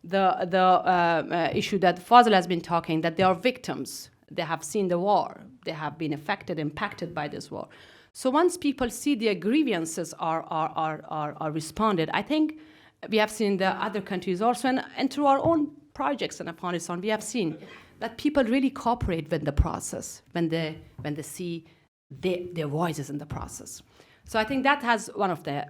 The issue that Fazel has been talking, that they are victims. They have seen the war. They have been affected, impacted by this war. So once people see their grievances are responded, I think we have seen the other countries also, and through our own projects in Afghanistan, we have seen that people really cooperate with the process when they see their voices in the process. So I think that has one of the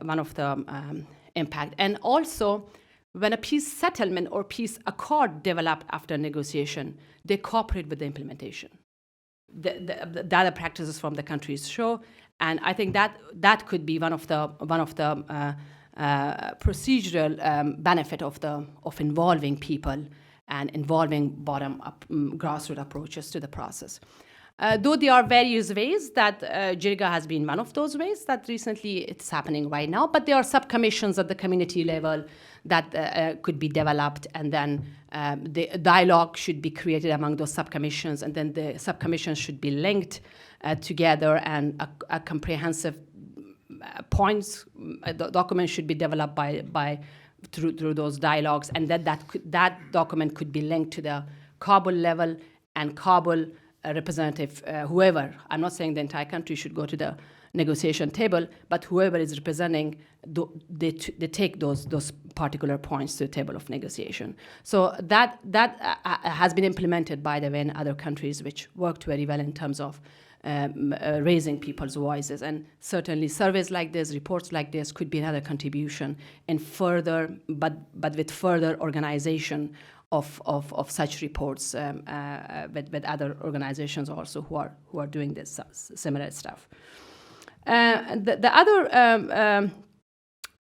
impact. And also, when a peace settlement or peace accord developed after negotiation, they cooperate with the implementation. The other practices from the countries show, and I think that could be one of the procedural benefit of involving people and involving bottom-up grassroots approaches to the process. Though there are various ways that JIRGA has been one of those ways that recently it's happening right now, but there are subcommissions at the community level that could be developed, and then the dialogue should be created among those subcommissions, and then the subcommissions should be linked together, and a comprehensive points document should be developed through those dialogues, and that document could be linked to the Kabul level, and Kabul representative, whoever, I'm not saying the entire country should go to the negotiation table, but whoever is representing, they take those particular points to the table of negotiation. So that has been implemented, by the way, in other countries, which worked very well in terms of raising people's voices. And certainly surveys like this, reports like this could be another contribution in further, but with further organization of such reports with other organizations also who are doing this similar stuff. The other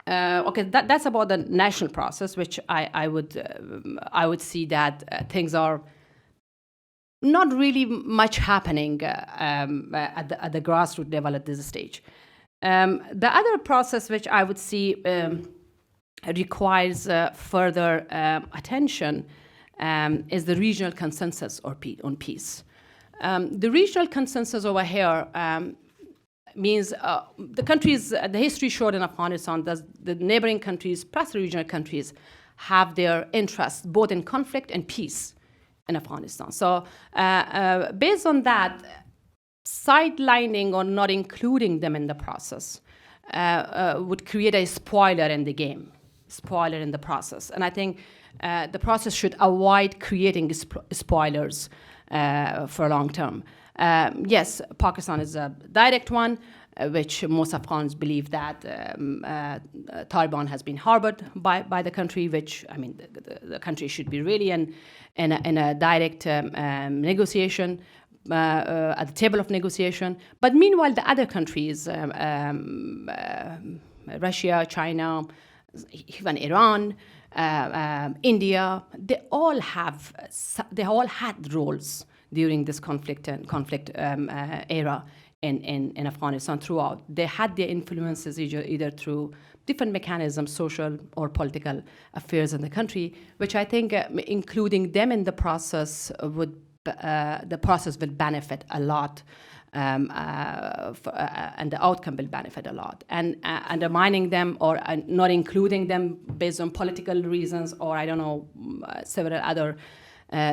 okay, that's about the national process, which I would see that things are not really much happening at the grassroots level at this stage. The other process which I would see requires further attention is the regional consensus on peace. The regional consensus over here means the countries, the history showed in Afghanistan that the neighboring countries plus the regional countries have their interests both in conflict and peace in Afghanistan. So based on that, sidelining or not including them in the process would create a spoiler in the game, spoiler in the process. And I think the process should avoid creating spoilers for long term. Yes, Pakistan is a direct one, which most Afghans believe that Taliban has been harbored by the country, which, I mean, the country should be really in a direct negotiation, at the table of negotiation. But meanwhile, the other countries, Russia, China, even Iran, India, they all had roles during this conflict era in Afghanistan throughout. They had their influences either through different mechanisms, social or political affairs in the country, which I think including them in the process the process will benefit a lot, and the outcome will benefit a lot. And undermining them or not including them based on political reasons or, I don't know, several other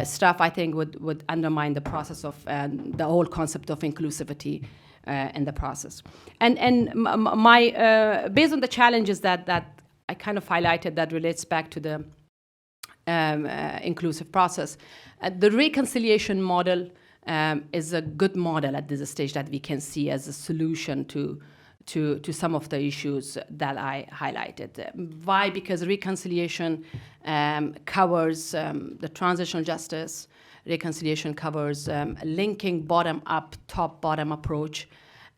stuff, I think would undermine the process of the whole concept of inclusivity in the process. And my based on the challenges that I kind of highlighted that relates back to the inclusive process, the reconciliation model is a good model at this stage that we can see as a solution to some of the issues that I highlighted. Why? Because reconciliation covers the transitional justice. Reconciliation covers linking bottom-up, top-bottom approach.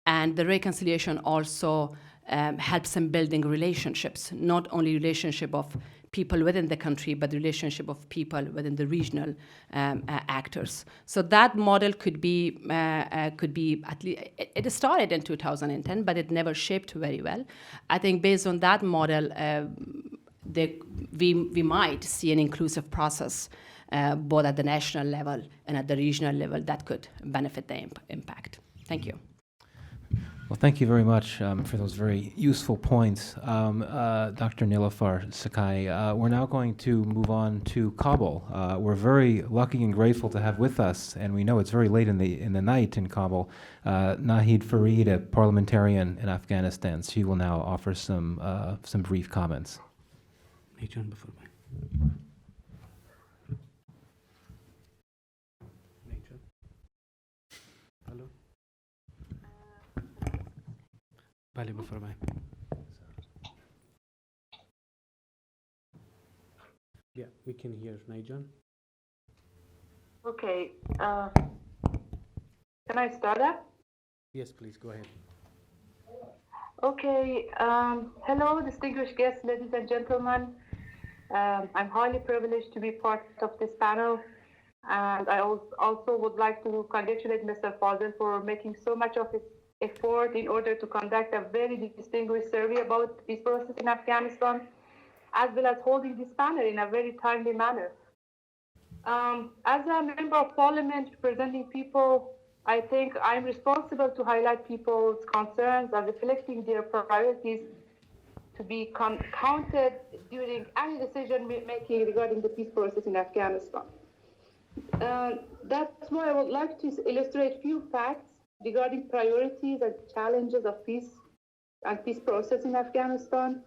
And the reconciliation also helps in building relationships, not only relationship of people within the country, but the relationship of people within the regional actors. So that model could be at least, it started in 2010, but it never shaped very well. I think based on that model, we might see an inclusive process both at the national level and at the regional level that could benefit the impact. Thank you. Well, thank you very much for those very useful points. Dr. Nilofar Sakai, we're now going to move on to Kabul. We're very lucky and grateful to have with us, and we know it's very late in the night in Kabul, Nahid Farid, a parliamentarian in Afghanistan. She will now offer some brief comments. بله بفرمایید. Yeah, we can hear Nigel. Okay. Can I start up? Yes, please go ahead. Okay. Hello, distinguished guests, ladies and gentlemen. I'm highly privileged to be part of this panel. And I also would like to congratulate Mr. Fazel for making so much of his effort in order to conduct a very distinguished survey about this process in Afghanistan, as well as holding this panel in a very timely manner. As a member of parliament representing people, I think I'm responsible to highlight people's concerns and reflecting their priorities to be counted during any decision making regarding the peace process in Afghanistan. That's why I would like to illustrate few facts regarding priorities and challenges of peace and peace process in Afghanistan.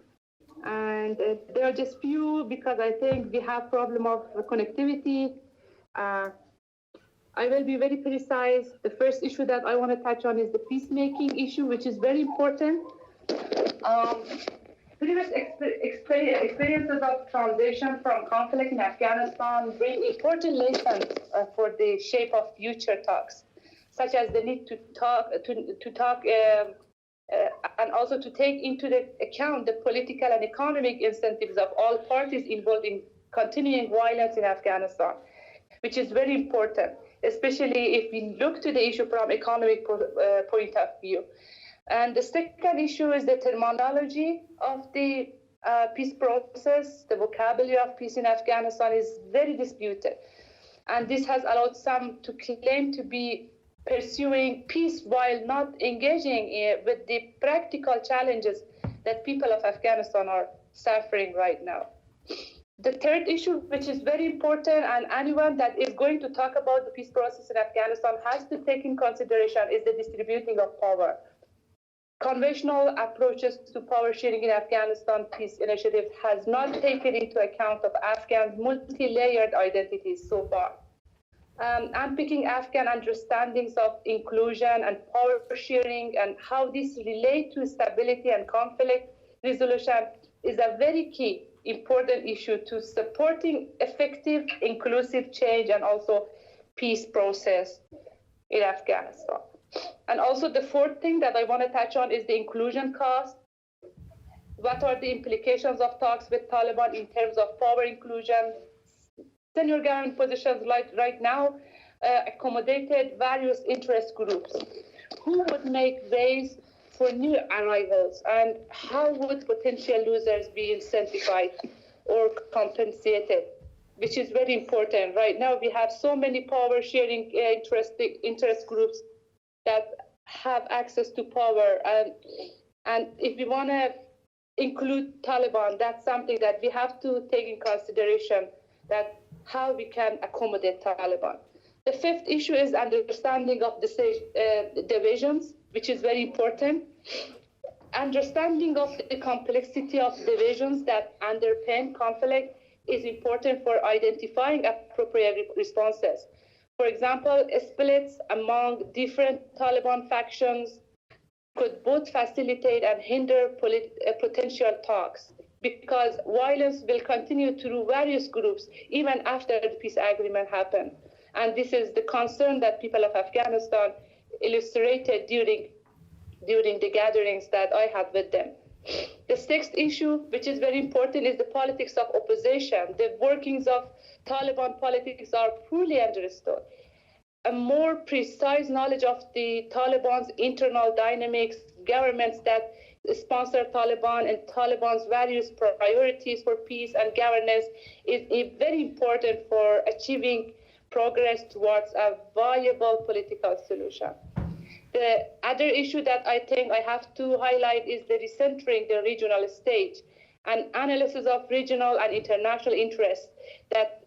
And there are just few because I think we have problem of connectivity. I will be very precise. The first issue that I want to touch on is the peacemaking issue, which is very important. Previous experiences of transition from conflict in Afghanistan bring important lessons for the shape of future talks, such as the need to talk and also to take into account the political and economic incentives of all parties involved in continuing violence in Afghanistan, which is very important, especially if we look to the issue from economic point of view. And the second issue is the terminology of the peace process. The vocabulary of peace in Afghanistan is very disputed. And this has allowed some to claim to be pursuing peace while not engaging with the practical challenges that people of Afghanistan are suffering right now. The third issue, which is very important, and anyone that is going to talk about the peace process in Afghanistan has to take in consideration, is the distributing of power. Conventional approaches to power sharing in Afghanistan peace initiative has not taken into account of Afghans' multi-layered identities so far. Unpicking Afghan understandings of inclusion and power sharing and how these relate to stability and conflict resolution is a very key important issue to supporting effective, inclusive change and also peace process in Afghanistan. And also the fourth thing that I want to touch on is the inclusion cost. What are the implications of talks with Taliban in terms of power inclusion? Senior government positions like right now accommodated various interest groups. Who would make ways for new arrivals, and how would potential losers be incentivized or compensated, which is very important. Right now we have so many power sharing interest groups that have access to power, and if we want to include Taliban, that's something that we have to take in consideration, that how we can accommodate Taliban. The fifth issue is understanding of the divisions, which is very important. Understanding of the complexity of divisions that underpin conflict is important for identifying appropriate responses. For example, splits among different Taliban factions could both facilitate and hinder potential talks, because violence will continue through various groups even after the peace agreement happened. And this is the concern that people of Afghanistan illustrated during the gatherings that I had with them. The sixth issue, which is very important, is the politics of opposition. The workings of Taliban politics are poorly understood. A more precise knowledge of the Taliban's internal dynamics, governments that sponsor Taliban, and Taliban's various priorities for peace and governance is very important for achieving progress towards a viable political solution. The other issue that I think I have to highlight is the recentering the regional stage and analysis of regional and international interests that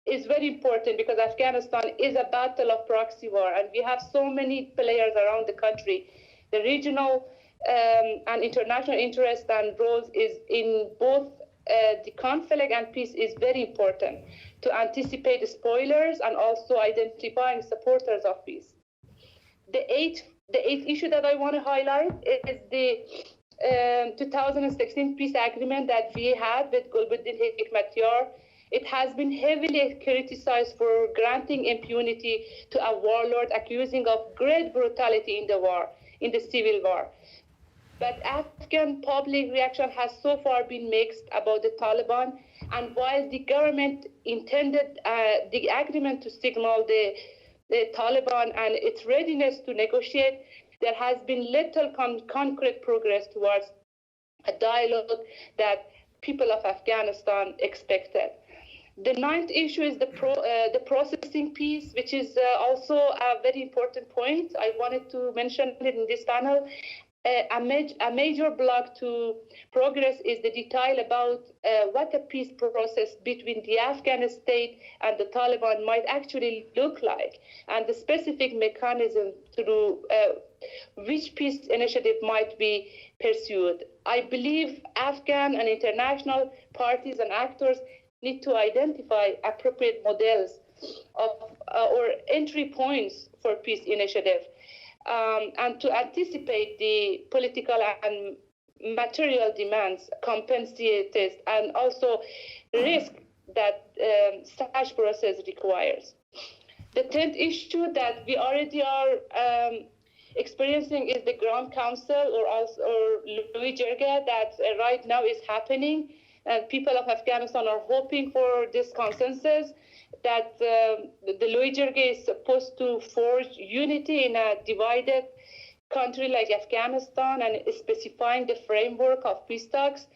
is very important because Afghanistan is a battle of proxy war, and we have so many players around the country. The regional and international interest and roles is in both the conflict and peace is very important to anticipate the spoilers and also identifying supporters of peace. The eighth issue that I want to highlight is the 2016 peace agreement that we had with Gulbuddin Hekmatyar. It has been heavily criticized for granting impunity to a warlord accusing of great brutality in the war, in the civil war. But Afghan public reaction has so far been mixed about the Taliban. And while the government intended the agreement to signal the Taliban and its readiness to negotiate, there has been little concrete progress towards a dialogue that people of Afghanistan expected. The ninth issue is the processing piece, which is also a very important point. I wanted to mention it in this panel. A major block to progress is the detail about what a peace process between the Afghan state and the Taliban might actually look like, and the specific mechanism through which peace initiative might be pursued. I believe Afghan and international parties and actors need to identify appropriate models of or entry points for peace initiative. And to anticipate the political and material demands, compensated, and also risk that such process requires. The 10th issue that we already are experiencing is the Ground Council or Louis Jirga that right now is happening. And people of Afghanistan are hoping for this consensus that the Louis Jirga is supposed to forge unity in a divided country like Afghanistan and specifying the framework of peace talks.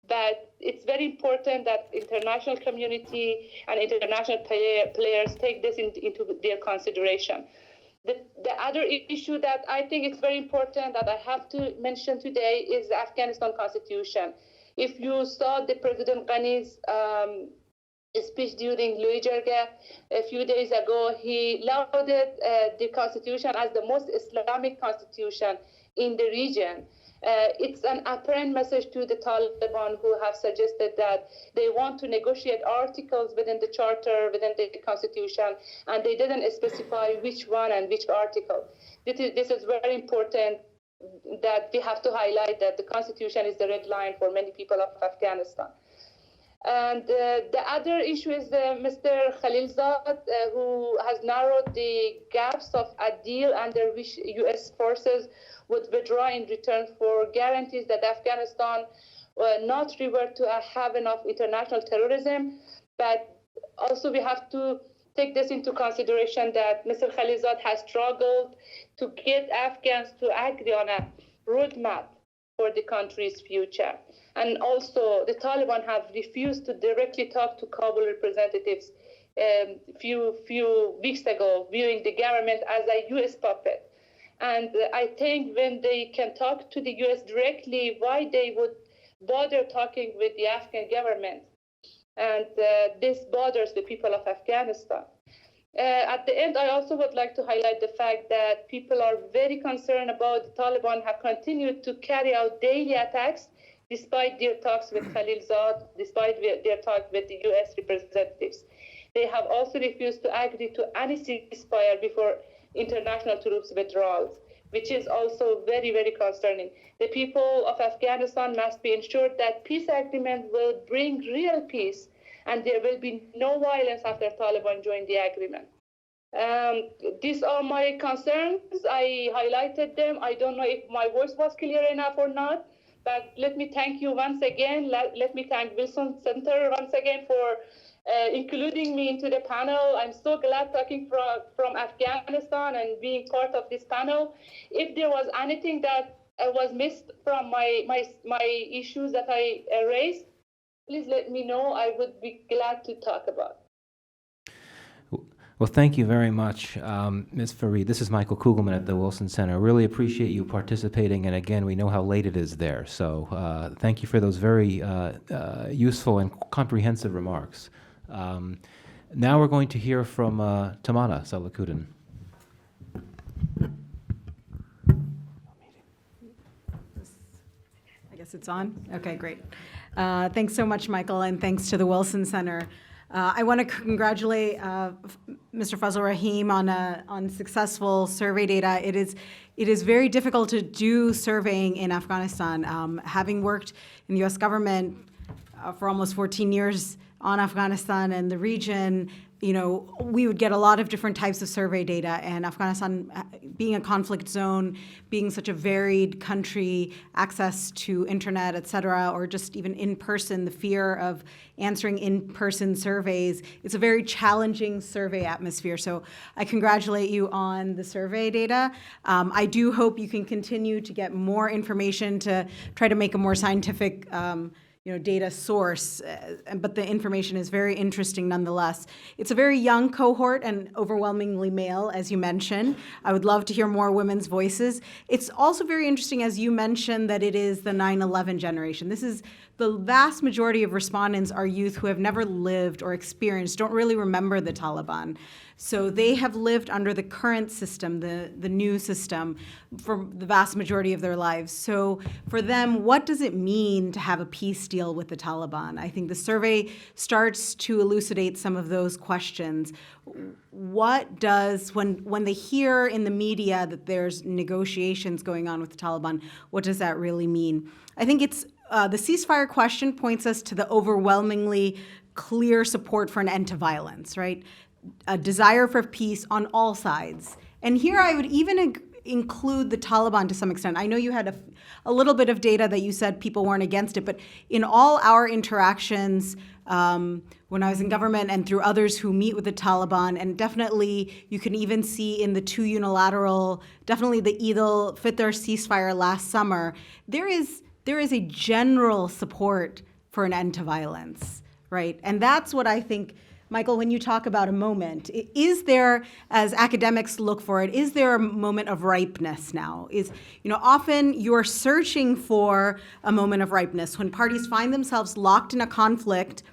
But it's very important that international community and international players take this into their consideration. The other issue that I think is very important that I have to mention today is the Afghanistan constitution. If you saw the President Ghani's speech during Louis Jirga a few days ago, he lauded the constitution as the most Islamic constitution in the region. It's an apparent message to the Taliban, who have suggested that they want to negotiate articles within the charter, within the constitution, and they didn't specify which one and which article. This is very important, that we have to highlight that the constitution is the red line for many people of Afghanistan. And the other issue is Mr. Khalilzad, who has narrowed the gaps of a deal under which U.S. forces would withdraw in return for guarantees that Afghanistan will not revert to a haven of international terrorism. But also we have to take this into consideration that Mr. Khalilzad has struggled to get Afghans to agree on a roadmap for the country's future. And also, the Taliban have refused to directly talk to Kabul representatives few weeks ago, viewing the government as a U.S. puppet. And I think when they can talk to the U.S. directly, why they would bother talking with the Afghan government? And this bothers the people of Afghanistan. At the end, I also would like to highlight the fact that people are very concerned about the Taliban have continued to carry out daily attacks despite their talks with Khalilzad, despite their talk with the U.S. representatives. They have also refused to agree to any ceasefire before international troops withdrawals, which is also very, very concerning. The people of Afghanistan must be ensured that peace agreement will bring real peace and there will be no violence after Taliban join the agreement. These are my concerns. I highlighted them. I don't know if my voice was clear enough or not, but let me thank you once again. Let me thank Wilson Center once again for including me into the panel. I'm so glad talking from Afghanistan and being part of this panel. If there was anything that was missed from my issues that I raised, please let me know. I would be glad to talk about. Well, thank you very much, Ms. Fareed. This is Michael Kugelman at the Wilson Center. Really appreciate you participating, and again, we know how late it is there, so thank you for those very useful and comprehensive remarks. Now we're going to hear from Tamara Salakudin. I guess it's on? Okay, great. Thanks so much, Michael, and thanks to the Wilson Center. I want to congratulate Mr. Fazel Rahim on successful survey data. It is very difficult to do surveying in Afghanistan. Having worked in the U.S. government for almost 14 years on Afghanistan and the region, we would get a lot of different types of survey data, and Afghanistan being a conflict zone, being such a varied country, access to internet, et cetera, or just even in person, the fear of answering in-person surveys, it's a very challenging survey atmosphere. So I congratulate you on the survey data. I do hope you can continue to get more information to try to make a more scientific data source, but the information is very interesting nonetheless. It's a very young cohort and overwhelmingly male, as you mentioned. I would love to hear more women's voices. It's also very interesting, as you mentioned, that it is the 9/11 generation. This is the vast majority of respondents are youth who have never lived or experienced, don't really remember the Taliban. So they have lived under the current system, the new system, for the vast majority of their lives. So for them, what does it mean to have a peace deal with the Taliban? I think the survey starts to elucidate some of those questions. What does, when they hear in the media that there's negotiations going on with the Taliban, what does that really mean? I think it's the ceasefire question points us to the overwhelmingly clear support for an end to violence, right? A desire for peace on all sides. And here I would even include the Taliban to some extent. I know you had a little bit of data that you said people weren't against it, but in all our interactions when I was in government and through others who meet with the Taliban, and definitely you can even see in the two unilateral, definitely the Eid al-Fitr ceasefire last summer, there is a general support for an end to violence, right? And that's what I think, Michael, when you talk about a moment, is there, as academics look for it, is there a moment of ripeness now? Often you're searching for a moment of ripeness when parties find themselves locked in a conflict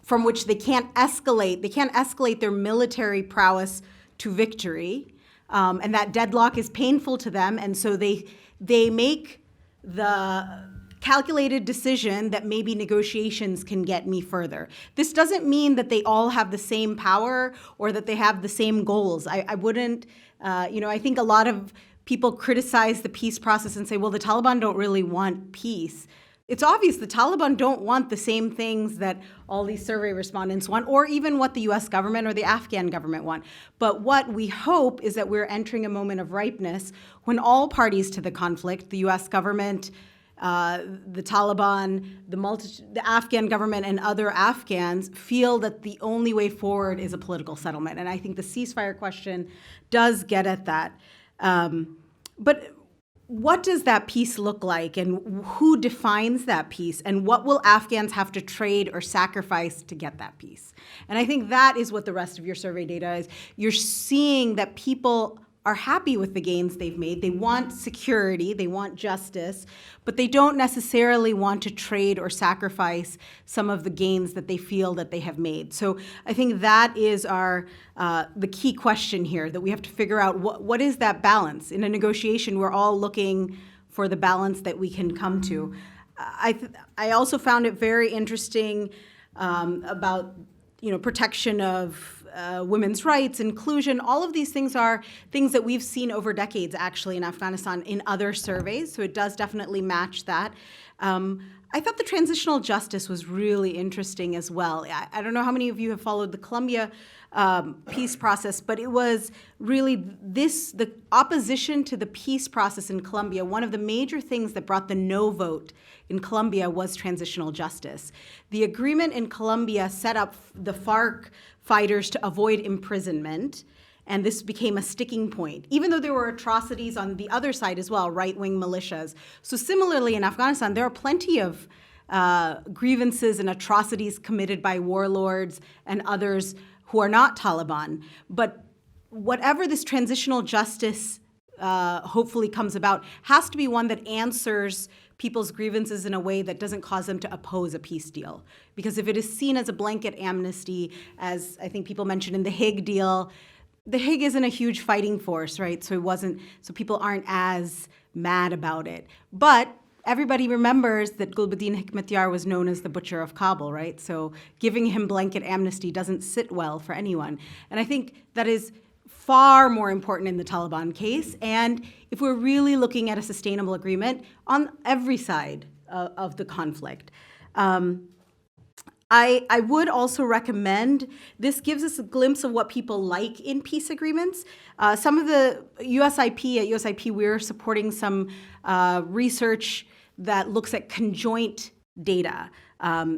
from which they can't escalate their military prowess to victory, and that deadlock is painful to them, and so they make the calculated decision that maybe negotiations can get me further. This doesn't mean that they all have the same power or that they have the same goals. I wouldn't, I think a lot of people criticize the peace process and say, well, the Taliban don't really want peace. It's obvious the Taliban don't want the same things that all these survey respondents want, or even what the US government or the Afghan government want. But what we hope is that we're entering a moment of ripeness when all parties to the conflict, the US government, the Taliban, the Afghan government, and other Afghans feel that the only way forward is a political settlement. And I think the ceasefire question does get at that. But what does that peace look like, and who defines that peace, and what will Afghans have to trade or sacrifice to get that peace? And I think that is what the rest of your survey data is. You're seeing that people are happy with the gains they've made. They want security, they want justice, but they don't necessarily want to trade or sacrifice some of the gains that they feel that they have made. So I think that is the key question here, that we have to figure out what is that balance. In a negotiation, we're all looking for the balance that we can come to. I also found it very interesting about protection of women's rights, inclusion. All of these things are things that we've seen over decades, actually, in Afghanistan in other surveys, so it does definitely match that. I thought the transitional justice was really interesting as well. I don't know how many of you have followed the Colombia peace process, but it was really the opposition to the peace process in Colombia. One of the major things that brought the no vote in Colombia was transitional justice. The agreement in Colombia set up the FARC fighters to avoid imprisonment, and this became a sticking point, even though there were atrocities on the other side as well, right-wing militias. So similarly in Afghanistan, there are plenty of grievances and atrocities committed by warlords and others who are not Taliban. But whatever this transitional justice hopefully comes about has to be one that answers people's grievances in a way that doesn't cause them to oppose a peace deal. Because if it is seen as a blanket amnesty, as I think people mentioned in the Hague deal, the Hague isn't a huge fighting force, right? So people aren't as mad about it. But everybody remembers that Gulbuddin Hikmatyar was known as the butcher of Kabul, right? So giving him blanket amnesty doesn't sit well for anyone. And I think that is far more important in the Taliban case. And if we're really looking at a sustainable agreement on every side of the conflict. I would also recommend, this gives us a glimpse of what people like in peace agreements. Some of the at USIP, we're supporting some research that looks at conjoint data,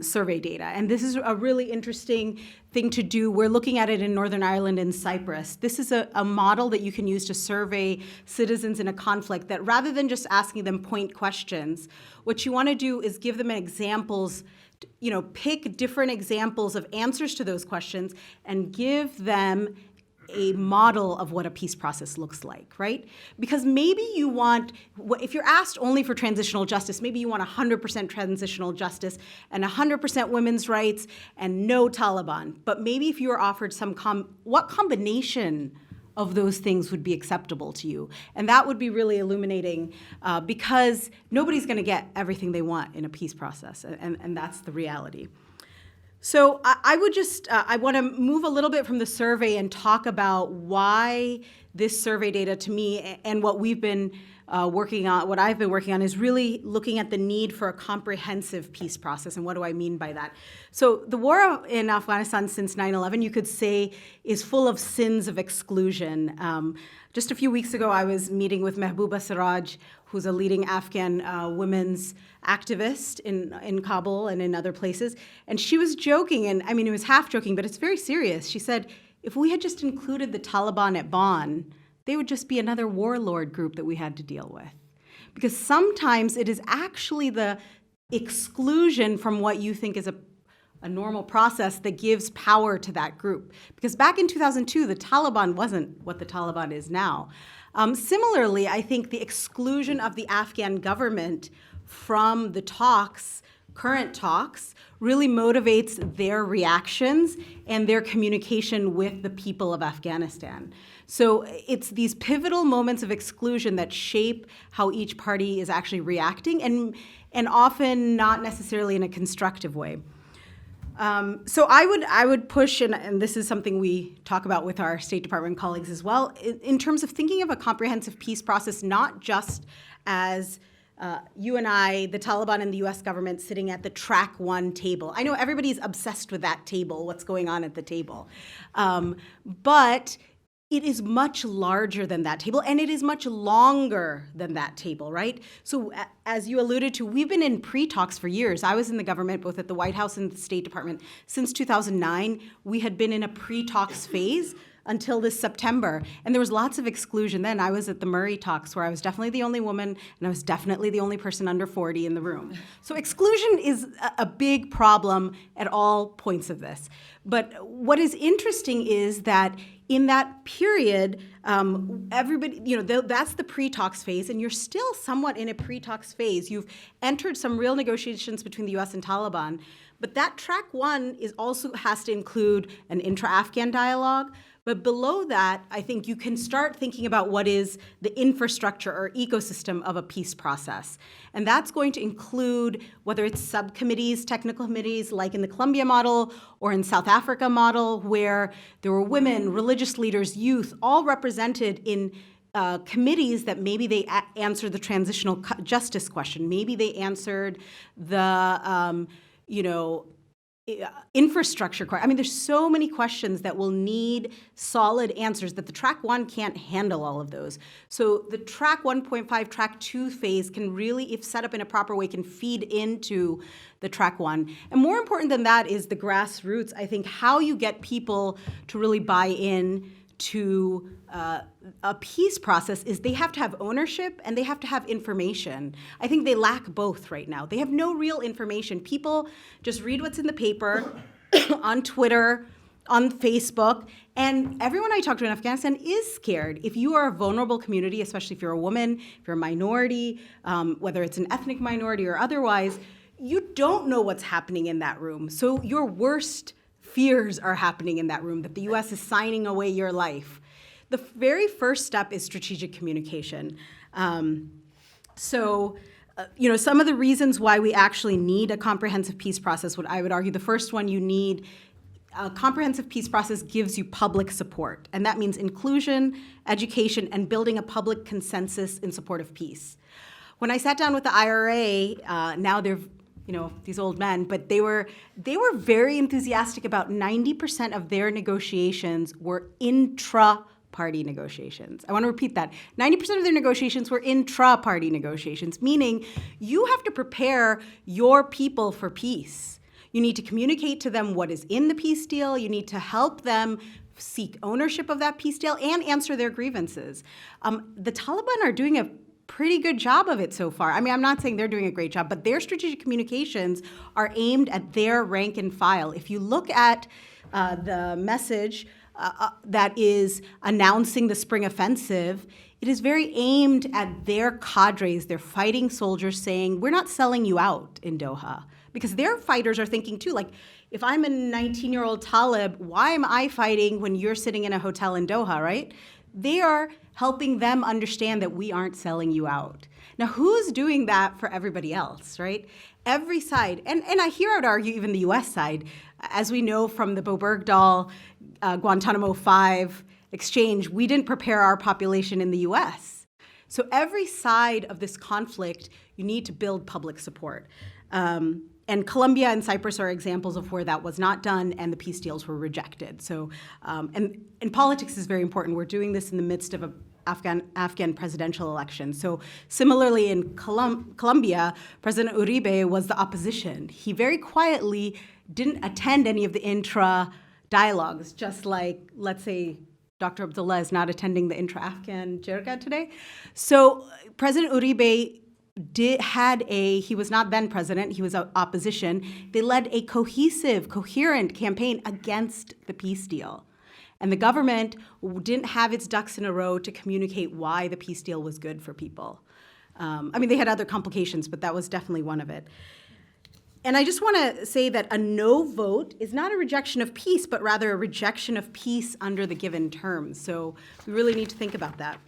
survey data. And this is a really interesting thing to do. We're looking at it in Northern Ireland and Cyprus. This is a model that you can use to survey citizens in a conflict that rather than just asking them point questions, what you want to do is give them examples, pick different examples of answers to those questions and give them a model of what a peace process looks like, right? Because maybe you want, if you're asked only for transitional justice, maybe you want 100% transitional justice and 100% women's rights and no Taliban. But maybe if you were offered what combination of those things would be acceptable to you? And that would be really illuminating because nobody's going to get everything they want in a peace process, and that's the reality. So I want to move a little bit from the survey and talk about why this survey data to me and what we've been working on, what I've been working on is really looking at the need for a comprehensive peace process. And what do I mean by that? So the war in Afghanistan since 9/11, you could say, is full of sins of exclusion. Just a few weeks ago, I was meeting with Mehbooba Siraj, who's a leading Afghan women's activist in Kabul and in other places. And she was joking, and I mean, it was half joking, but it's very serious. She said, if we had just included the Taliban at Bonn, they would just be another warlord group that we had to deal with. Because sometimes it is actually the exclusion from what you think is a normal process that gives power to that group. Because back in 2002, the Taliban wasn't what the Taliban is now. Similarly, I think the exclusion of the Afghan government from the current talks, really motivates their reactions and their communication with the people of Afghanistan. So it's these pivotal moments of exclusion that shape how each party is actually reacting, and often not necessarily in a constructive way. So I would push, and this is something we talk about with our State Department colleagues as well, in terms of thinking of a comprehensive peace process, not just as you and I, the Taliban and the US government sitting at the track one table. I know everybody's obsessed with that table, what's going on at the table. But it is much larger than that table, and it is much longer than that table, right? So as you alluded to, we've been in pre-talks for years. I was in the government, both at the White House and the State Department. Since 2009, we had been in a pre-talks phase until this September. And there was lots of exclusion then. I was at the Murray talks where I was definitely the only woman and I was definitely the only person under 40 in the room. So exclusion is a big problem at all points of this. But what is interesting is that in that period, everybody, that's the pre-talks phase, and you're still somewhat in a pre-talks phase. You've entered some real negotiations between the US and Taliban, but that track one also has to include an intra-Afghan dialogue. But below that, I think you can start thinking about what is the infrastructure or ecosystem of a peace process. And that's going to include whether it's subcommittees, technical committees, like in the Colombia model or in South Africa model, where there were women, religious leaders, youth, all represented in committees that maybe they answered the transitional justice question. Maybe they answered the, infrastructure. I mean, there's so many questions that will need solid answers that the track one can't handle all of those. So the track 1.5, track 2 phase can really, if set up in a proper way, can feed into the track one. And more important than that is the grassroots. I think how you get people to really buy in to a peace process is they have to have ownership and they have to have information. I think they lack both right now. They have no real information. People just read what's in the paper, on Twitter, on Facebook, and everyone I talk to in Afghanistan is scared. If you are a vulnerable community, especially if you're a woman, if you're a minority, whether it's an ethnic minority or otherwise, you don't know what's happening in that room. So your worst fears are happening in that room, that the US is signing away your life. The very first step is strategic communication. Some of the reasons why we actually need a comprehensive peace process, I would argue the first one, you need a comprehensive peace process gives you public support. And that means inclusion, education, and building a public consensus in support of peace. When I sat down with the IRA, now they're these old men, but they were very enthusiastic about 90% of their negotiations were intra-party negotiations. I want to repeat that. 90% of their negotiations were intra-party negotiations, meaning you have to prepare your people for peace. You need to communicate to them what is in the peace deal. You need to help them seek ownership of that peace deal and answer their grievances. The Taliban are doing a pretty good job of it so far. I mean, I'm not saying they're doing a great job, but their strategic communications are aimed at their rank and file. If you look at the message that is announcing the spring offensive, it is very aimed at their cadres, their fighting soldiers, saying, we're not selling you out in Doha. Because their fighters are thinking too, like, if I'm a 19-year-old Talib, why am I fighting when you're sitting in a hotel in Doha, right? They are helping them understand that we aren't selling you out. Now, who's doing that for everybody else, right? Every side, and I would argue even the US side, as we know from the Bo Bergdahl, Guantanamo 5 exchange, we didn't prepare our population in the US. So every side of this conflict, you need to build public support. And Colombia and Cyprus are examples of where that was not done and the peace deals were rejected. So, and politics is very important. We're doing this in the midst of an Afghan presidential election. So similarly in Colombia, President Uribe was the opposition. He very quietly didn't attend any of the intra-dialogues, just like, let's say, Dr. Abdullah is not attending the intra-Afghan jirga today. So President Uribe he was not then president, he was opposition. They led a cohesive, coherent campaign against the peace deal. And the government didn't have its ducks in a row to communicate why the peace deal was good for people. They had other complications, but that was definitely one of it. And I just want to say that a no vote is not a rejection of peace, but rather a rejection of peace under the given terms. So we really need to think about that.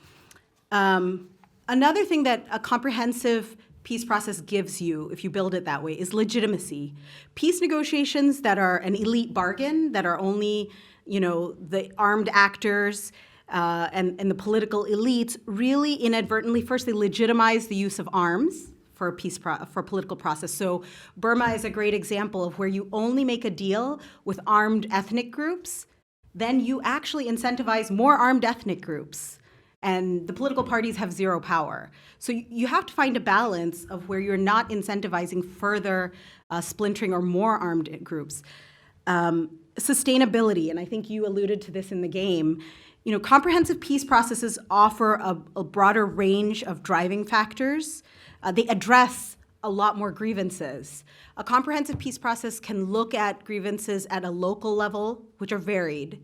Another thing that a comprehensive peace process gives you, if you build it that way, is legitimacy. Peace negotiations that are an elite bargain, that are only, the armed actors and the political elites, really inadvertently, first, they legitimize the use of arms for a political process. So Burma is a great example of where you only make a deal with armed ethnic groups, then you actually incentivize more armed ethnic groups. And the political parties have zero power. So you have to find a balance of where you're not incentivizing further splintering or more armed groups. Sustainability, and I think you alluded to this in the game. Comprehensive peace processes offer a broader range of driving factors. They address a lot more grievances. A comprehensive peace process can look at grievances at a local level, which are varied.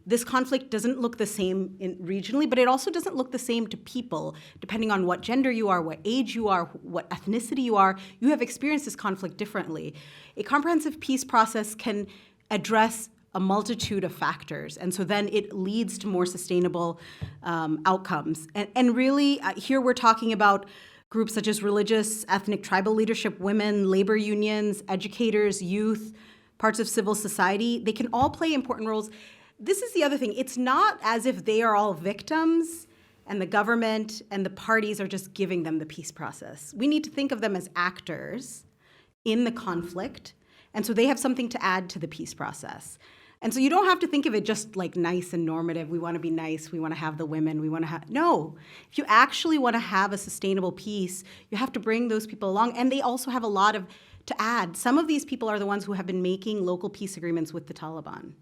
This conflict doesn't look the same regionally, but it also doesn't look the same to people, depending on what gender you are, what age you are, what ethnicity you are. You have experienced this conflict differently. A comprehensive peace process can address a multitude of factors, and so then it leads to more sustainable outcomes. And really, here we're talking about groups such as religious, ethnic, tribal leadership, women, labor unions, educators, youth, parts of civil society. They can all play important roles. This is the other thing. It's not as if they are all victims and the government and the parties are just giving them the peace process. We need to think of them as actors in the conflict, and so they have something to add to the peace process. And so you don't have to think of it just like nice and normative. We want to be nice. We want to have the women. No. If you actually want to have a sustainable peace, you have to bring those people along, and they also have a lot to add. Some of these people are the ones who have been making local peace agreements with the Taliban,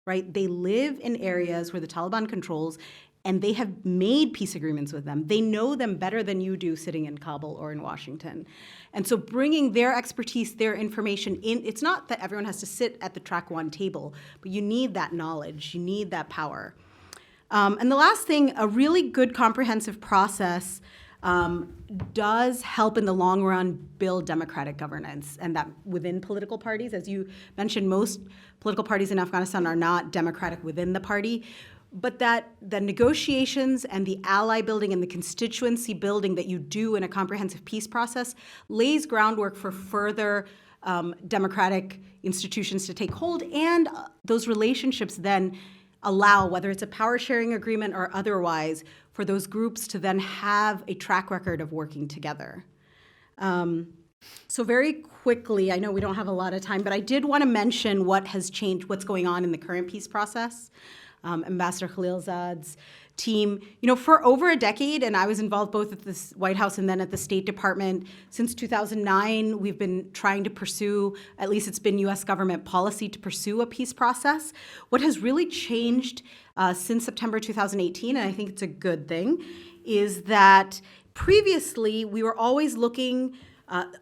right? They live in areas where the Taliban controls, and they have made peace agreements with them. They know them better than you do sitting in Kabul or in Washington. And so bringing their expertise, their information in, it's not that everyone has to sit at the track one table, but you need that knowledge, you need that power. And the last thing, a really good comprehensive process does help in the long run build democratic governance, and that within political parties. As you mentioned, most political parties in Afghanistan are not democratic within the party, but that the negotiations and the ally building and the constituency building that you do in a comprehensive peace process lays groundwork for further democratic institutions to take hold, and those relationships then allow, whether it's a power sharing agreement or otherwise, for those groups to then have a track record of working together. So very quickly, I know we don't have a lot of time, but I did want to mention what has changed, what's going on in the current peace process. Ambassador Khalilzad's team, for over a decade, and I was involved both at the White House and then at the State Department. Since 2009, we've been trying to pursue, at least it's been U.S. government policy to pursue a peace process. What has really changed since September 2018, and I think it's a good thing, is that previously we were always looking,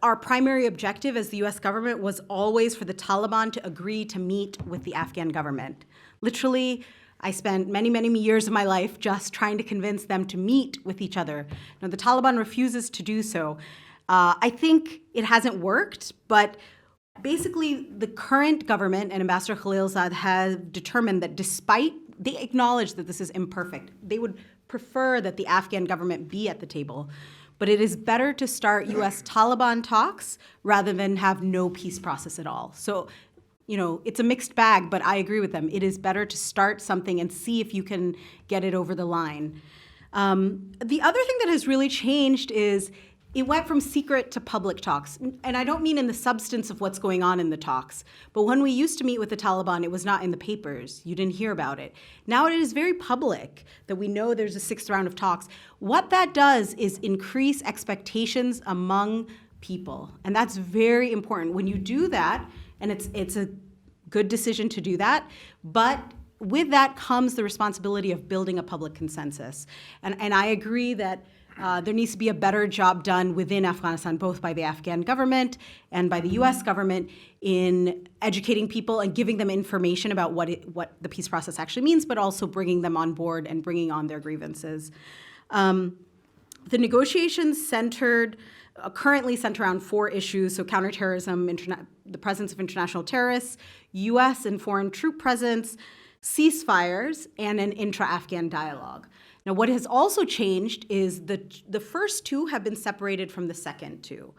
our primary objective as the U.S. government was always for the Taliban to agree to meet with the Afghan government. Literally, I spent many, many years of my life just trying to convince them to meet with each other. Now, the Taliban refuses to do so. I think it hasn't worked, but basically the current government and Ambassador Khalilzad have determined that despite, they acknowledge that this is imperfect. They would prefer that the Afghan government be at the table, but it is better to start U.S. Taliban talks rather than have no peace process at all. So, it's a mixed bag, but I agree with them. It is better to start something and see if you can get it over the line. The other thing that has really changed is it went from secret to public talks. And I don't mean in the substance of what's going on in the talks, but when we used to meet with the Taliban, it was not in the papers. You didn't hear about it. Now it is very public that we know there's a sixth round of talks. What that does is increase expectations among people. And that's very important. When you do that, and it's a good decision to do that, but with that comes the responsibility of building a public consensus. And I agree that there needs to be a better job done within Afghanistan, both by the Afghan government and by the U.S. government in educating people and giving them information about what the peace process actually means, but also bringing them on board and bringing on their grievances. The negotiations currently center around 4 issues, so counterterrorism, the presence of international terrorists, U.S. and foreign troop presence, ceasefires, and an intra-Afghan dialogue. Now, what has also changed is the first 2 have been separated from the second 2.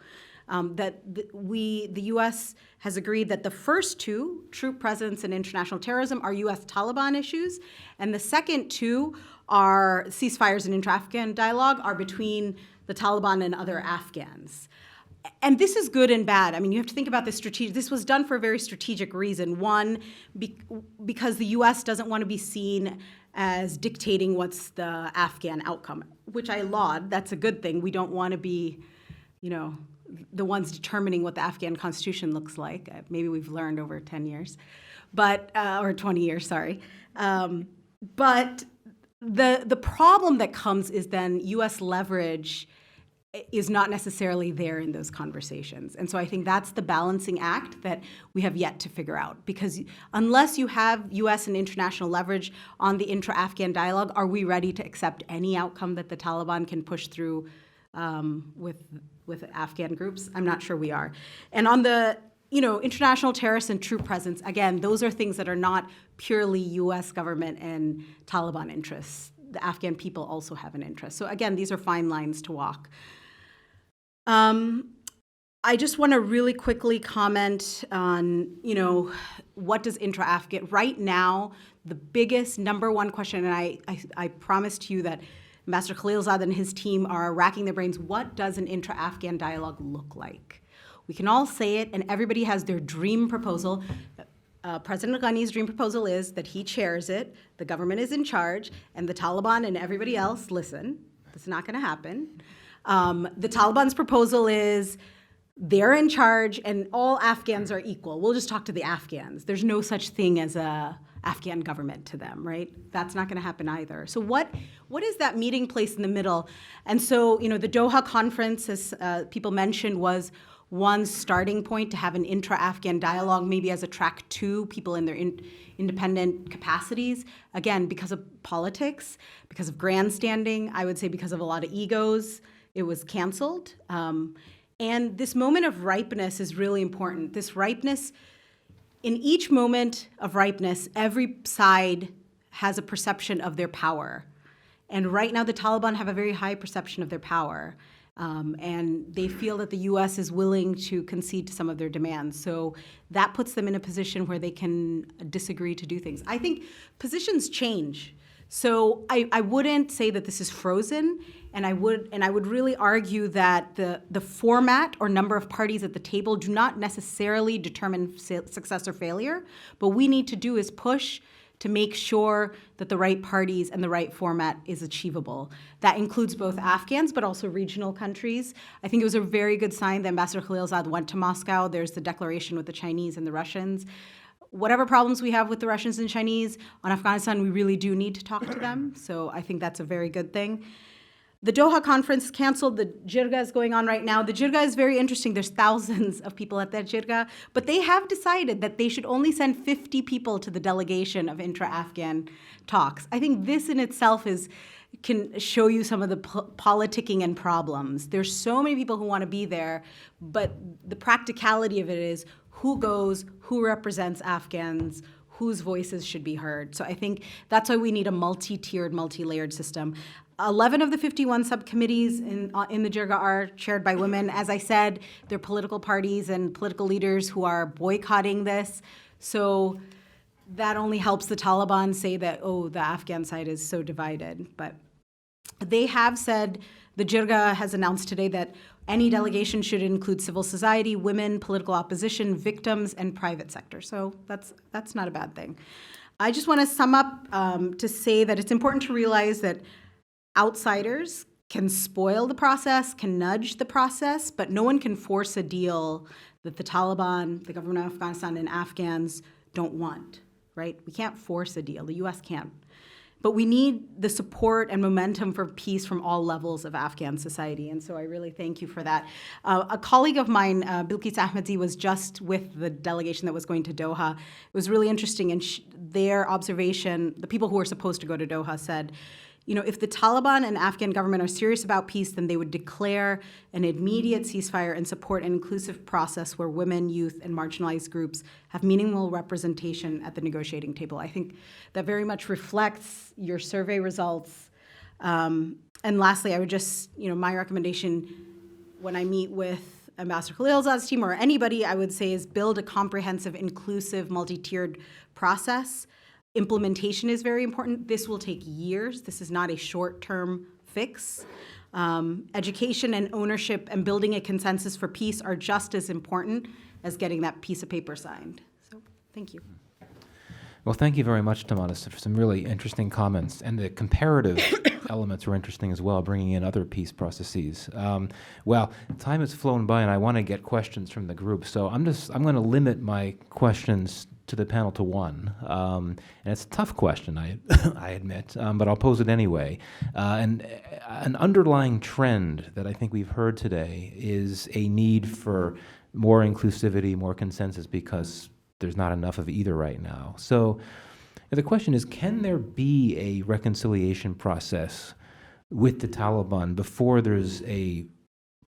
The U.S. has agreed that the first 2, troop presence and international terrorism, are U.S. Taliban issues, and the second 2 are ceasefires and intra-Afghan dialogue are between the Taliban and other Afghans. And this is good and bad. I mean, you have to think about this This was done for a very strategic reason. One, because the U.S. doesn't want to be seen as dictating what's the Afghan outcome, which I laud. That's a good thing. We don't want to be, the ones determining what the Afghan constitution looks like. Maybe we've learned over 10 years, or 20 years, sorry. But the problem that comes is then U.S. leverage is not necessarily there in those conversations. And so I think that's the balancing act that we have yet to figure out. Because unless you have U.S. and international leverage on the intra-Afghan dialogue, are we ready to accept any outcome that the Taliban can push through with Afghan groups? I'm not sure we are. And on the international terrorists and troop presence, again, those are things that are not purely U.S. government and Taliban interests. The Afghan people also have an interest. So again, these are fine lines to walk. I just want to really quickly comment on, what does intra-Afghan, right now, the biggest number one question, and I promised you that Ambassador Khalilzad and his team are racking their brains, what does an intra-Afghan dialogue look like? We can all say it, and everybody has their dream proposal. President Ghani's dream proposal is that he chairs it, the government is in charge, and the Taliban and everybody else listen. That's not going to happen. The Taliban's proposal is they're in charge and all Afghans are equal. We'll just talk to the Afghans. There's no such thing as a Afghan government to them, right? That's not going to happen either. So what is that meeting place in the middle? And so, the Doha conference, as people mentioned, was one starting point to have an intra-Afghan dialogue, maybe as a track 2, people in their independent capacities. Again, because of politics, because of grandstanding, I would say because of a lot of egos, it was canceled. And this moment of ripeness is really important. This ripeness, in each moment of ripeness, every side has a perception of their power. And right now, the Taliban have a very high perception of their power. And they feel that the U.S. is willing to concede to some of their demands. So that puts them in a position where they can disagree to do things. I think positions change. So I wouldn't say that this is frozen, and I would really argue that the format or number of parties at the table do not necessarily determine success or failure. But what we need to do is push to make sure that the right parties and the right format is achievable. That includes both Afghans, but also regional countries. I think it was a very good sign that Ambassador Khalilzad went to Moscow. There's the declaration with the Chinese and the Russians. Whatever problems we have with the Russians and Chinese, on Afghanistan, we really do need to talk to them. So I think that's a very good thing. The Doha conference canceled. The Jirga is going on right now. The Jirga is very interesting. There's thousands of people at that Jirga, but they have decided that they should only send 50 people to the delegation of intra-Afghan talks. I think this in itself can show you some of the politicking and problems. There's so many people who want to be there, but the practicality of it is who goes, who represents Afghans, whose voices should be heard. So I think that's why we need a multi-tiered, multi-layered system. 11 of the 51 subcommittees in the Jirga are chaired by women. As I said, they're political parties and political leaders who are boycotting this. So that only helps the Taliban say that, oh, the Afghan side is so divided. But they have said, the Jirga has announced today that any delegation should include civil society, women, political opposition, victims, and private sector. So that's not a bad thing. I just want to sum up to say that it's important to realize that outsiders can spoil the process, can nudge the process, but no one can force a deal that the Taliban, the government of Afghanistan, and Afghans don't want, right? We can't force a deal. The U.S. can't. But we need the support and momentum for peace from all levels of Afghan society, and so I really thank you for that. A colleague of mine, Bilkis Ahmadi, was just with the delegation that was going to Doha. It was really interesting, and their observation, the people who were supposed to go to Doha said, if the Taliban and Afghan government are serious about peace, then they would declare an immediate ceasefire and support an inclusive process where women, youth, and marginalized groups have meaningful representation at the negotiating table. I think that very much reflects your survey results. And lastly, I would just, my recommendation when I meet with Ambassador Khalilzad's team or anybody, I would say is build a comprehensive, inclusive, multi-tiered process. Implementation is very important. This will take years. This is not a short-term fix. Education and ownership and building a consensus for peace are just as important as getting that piece of paper signed. So, thank you. Well, thank you very much, Tamanis, for some really interesting comments. And the comparative elements were interesting as well, bringing in other peace processes. Well, time has flown by, and I want to get questions from the group. So I'm going to limit my questions to the panel to one. And it's a tough question, I admit, but I'll pose it anyway. And an underlying trend that I think we've heard today is a need for more inclusivity, more consensus, because there's not enough of either right now. So the question is, can there be a reconciliation process with the Taliban before there's a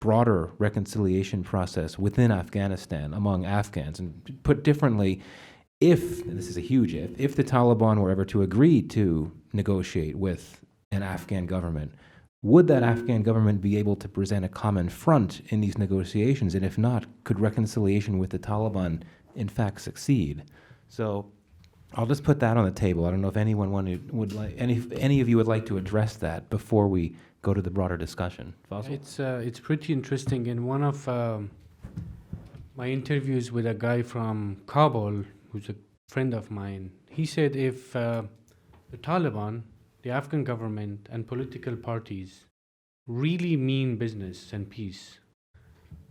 broader reconciliation process within Afghanistan among Afghans? And put differently, if, and this is a huge if the Taliban were ever to agree to negotiate with an Afghan government, would that Afghan government be able to present a common front in these negotiations? And if not, could reconciliation with the Taliban in fact succeed? So I'll just put that on the table. I don't know if anyone would like, any of you would like to address that before we go to the broader discussion. Fazel? It's pretty interesting. In one of my interviews with a guy from Kabul, who's a friend of mine, he said if the Taliban, the Afghan government, and political parties really mean business and peace,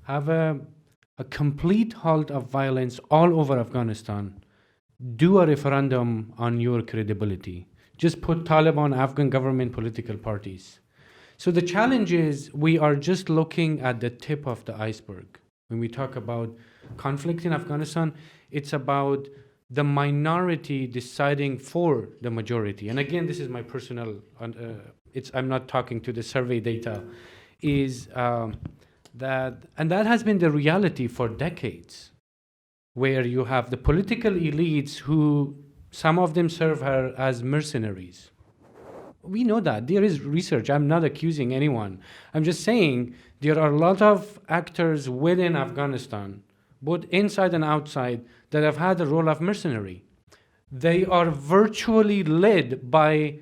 have a complete halt of violence all over Afghanistan, do a referendum on your credibility. Just put Taliban, Afghan government, political parties. So the challenge is we are just looking at the tip of the iceberg. When we talk about conflict in Afghanistan, it's about the minority deciding for the majority. And again, this is my personal, I'm not talking to the survey data, that has been the reality for decades, where you have the political elites who, some of them serve her as mercenaries. We know that. There is research. I'm not accusing anyone. I'm just saying there are a lot of actors within Afghanistan, both inside and outside, that have had the role of mercenary. They are virtually led by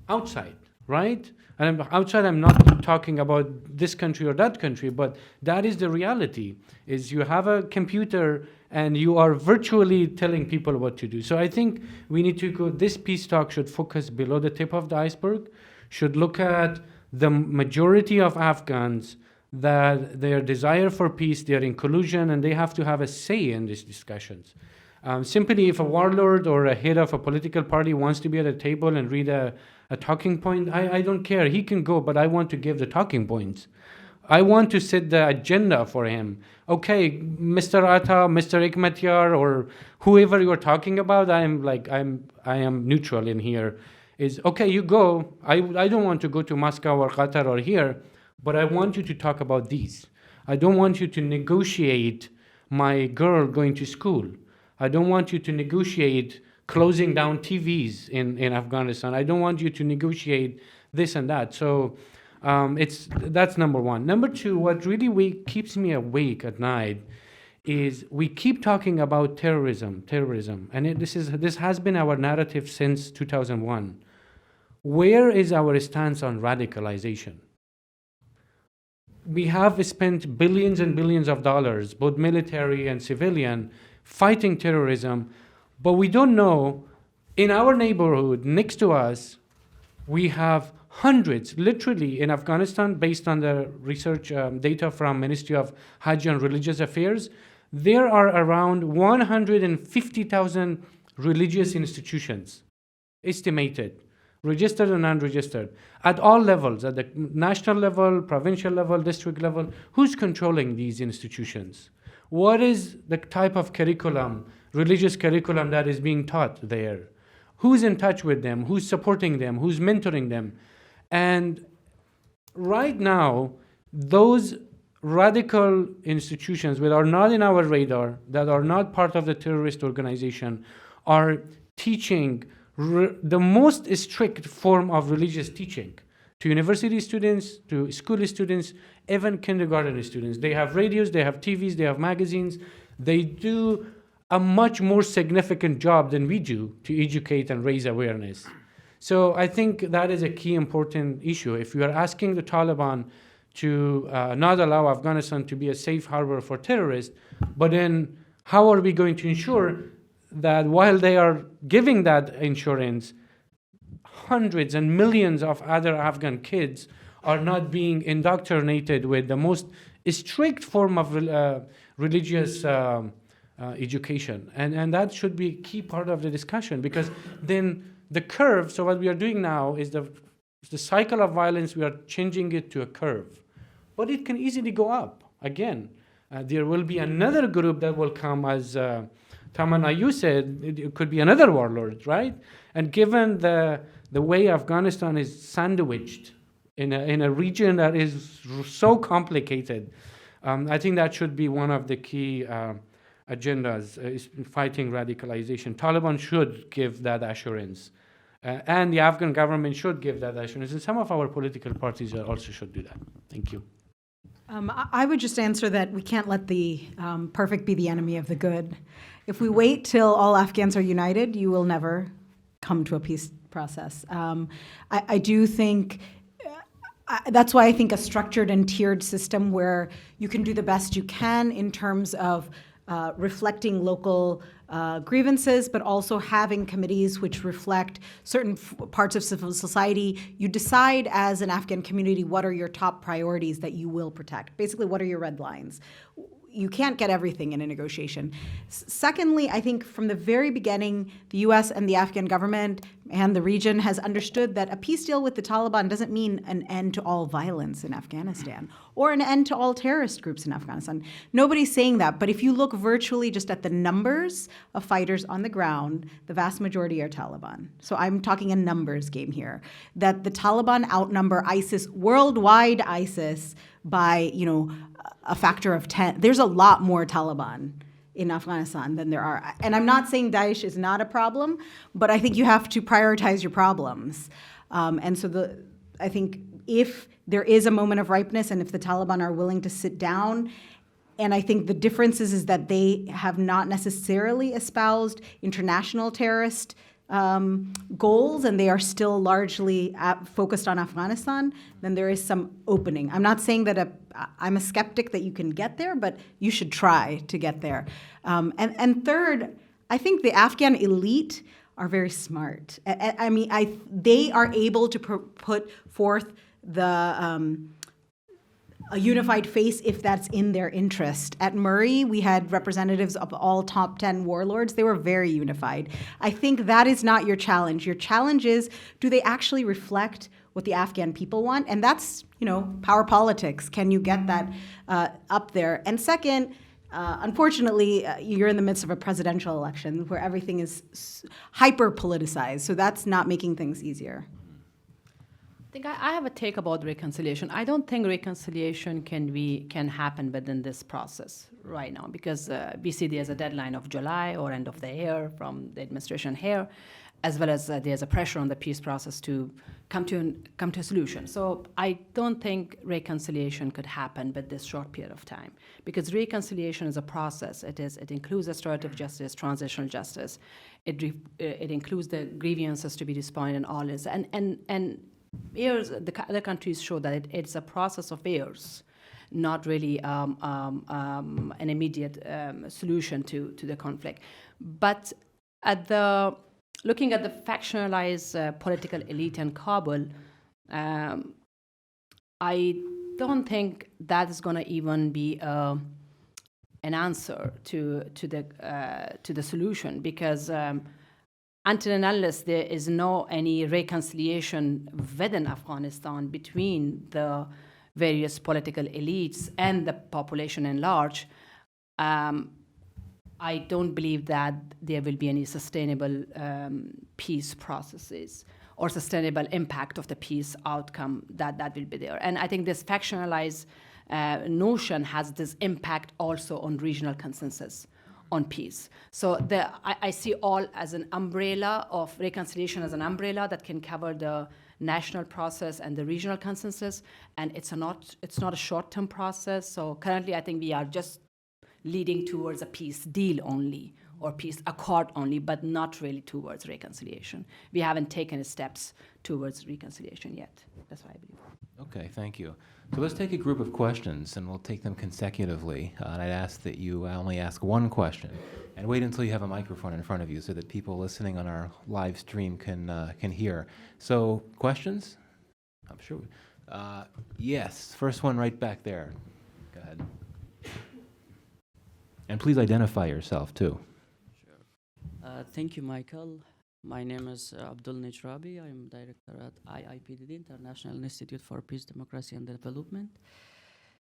outside, right? And outside, I'm not talking about this country or that country, but that is the reality, is you have a computer and you are virtually telling people what to do. So I think we need to go, this peace talk should focus below the tip of the iceberg, should look at the majority of Afghans, that their desire for peace, their inclusion, and they have to have a say in these discussions. Simply if a warlord or a head of a political party wants to be at a table and read a talking point, I don't care. He can go, but I want to give the talking points. I want to set the agenda for him. Okay, Mr. Atta, Mr. Ikmatyar, or whoever you're talking about, I am neutral in here. Is okay, you go. I don't want to go to Moscow or Qatar or here, but I want you to talk about these. I don't want you to negotiate my girl going to school. I don't want you to negotiate closing down TVs in Afghanistan. I don't want you to negotiate this and that. So that's number one. Number two, what really keeps me awake at night is we keep talking about terrorism, and this has been our narrative since 2001. Where is our stance on radicalization? We have spent billions and billions of dollars, both military and civilian, fighting terrorism, but we don't know, in our neighborhood next to us, we have hundreds, literally in Afghanistan, based on the research data from Ministry of Hajj and Religious Affairs, there are around 150,000 religious institutions, estimated, registered and unregistered, at all levels, at the national level, provincial level, district level. Who's controlling these institutions? What is the type of curriculum, religious curriculum, that is being taught there? Who's in touch with them? Who's supporting them? Who's mentoring them? And right now, those radical institutions that are not in our radar, that are not part of the terrorist organization, are teaching the most strict form of religious teaching to university students, to school students, even kindergarten students. They have radios, they have TVs, they have magazines. They do a much more significant job than we do to educate and raise awareness. So I think that is a key important issue. If you are asking the Taliban to not allow Afghanistan to be a safe harbor for terrorists, but then how are we going to ensure that while they are giving that insurance, hundreds and millions of other Afghan kids are not being indoctrinated with the most strict form of religious education. And that should be a key part of the discussion, because then the curve, so what we are doing now is the cycle of violence, we are changing it to a curve. But it can easily go up again. There will be another group that will come, as Tamanna, you said, it could be another warlord, right? And given the way Afghanistan is sandwiched in a region that is so complicated, I think that should be one of the key agendas, is fighting radicalization. Taliban should give that assurance, and the Afghan government should give that assurance, and some of our political parties also should do that. Thank you. I would just answer that we can't let the perfect be the enemy of the good. If we wait till all Afghans are united, you will never come to a peace process. I do think, that's why I think a structured and tiered system where you can do the best you can in terms of reflecting local grievances, but also having committees which reflect certain parts of civil society. You decide as an Afghan community what are your top priorities that you will protect. Basically, what are your red lines? you can't get everything in a negotiation. Secondly, I think from the very beginning, the U.S. and the Afghan government and the region has understood that a peace deal with the Taliban doesn't mean an end to all violence in Afghanistan or an end to all terrorist groups in Afghanistan. Nobody's saying that, but if you look virtually just at the numbers of fighters on the ground, the vast majority are Taliban. So I'm talking a numbers game here, that the Taliban outnumber ISIS, worldwide ISIS, by, a factor of 10. There's a lot more Taliban in Afghanistan than there are. And I'm not saying Daesh is not a problem, but I think you have to prioritize your problems. And so I think if there is a moment of ripeness and if the Taliban are willing to sit down, and I think the difference is that they have not necessarily espoused international terrorist goals, and they are still largely focused on Afghanistan, then there is some opening. I'm not saying that I'm a skeptic that you can get there, but you should try to get there. And third, I think the Afghan elite are very smart. They are able to put forth a unified face if that's in their interest. At Murray, we had representatives of all top 10 warlords. They were very unified. I think that is not your challenge. Your challenge is, do they actually reflect what the Afghan people want? And that's, power politics. Can you get that up there? And second, unfortunately, you're in the midst of a presidential election where everything is hyper-politicized. So that's not making things easier. I think I have a take about reconciliation. I don't think reconciliation can happen within this process right now because we see there's a deadline of July or end of the year from the administration here, as well as there's a pressure on the peace process to come to a solution. So I don't think reconciliation could happen with this short period of time because reconciliation is a process. It includes restorative justice, transitional justice. It includes the grievances to be responded and all this and years, the other countries show that it's a process of years, not really an immediate solution to the conflict. But looking at the factionalized political elite in Kabul, I don't think that is going to even be an answer to the solution because. Until and unless there is any reconciliation within Afghanistan between the various political elites and the population in large, I don't believe that there will be any sustainable peace processes or sustainable impact of the peace outcome that will be there. And I think this factionalized notion has this impact also on regional consensus on peace. So I see all as an umbrella of reconciliation as an umbrella that can cover the national process and the regional consensus, and it's not a short-term process. So currently I think we are just leading towards a peace deal only or peace accord only, but not really towards reconciliation. We haven't taken steps towards reconciliation yet. That's what I believe. Okay, thank you. So let's take a group of questions, and we'll take them consecutively. And I'd ask that you only ask one question, and wait until you have a microphone in front of you so that people listening on our live stream can hear. So, questions? I'm sure. Yes, first one right back there. Go ahead. And please identify yourself, too. Thank you, Michael. My name is Abdul Nejrabi. I am director at IIPDD, International Institute for Peace, Democracy and Development.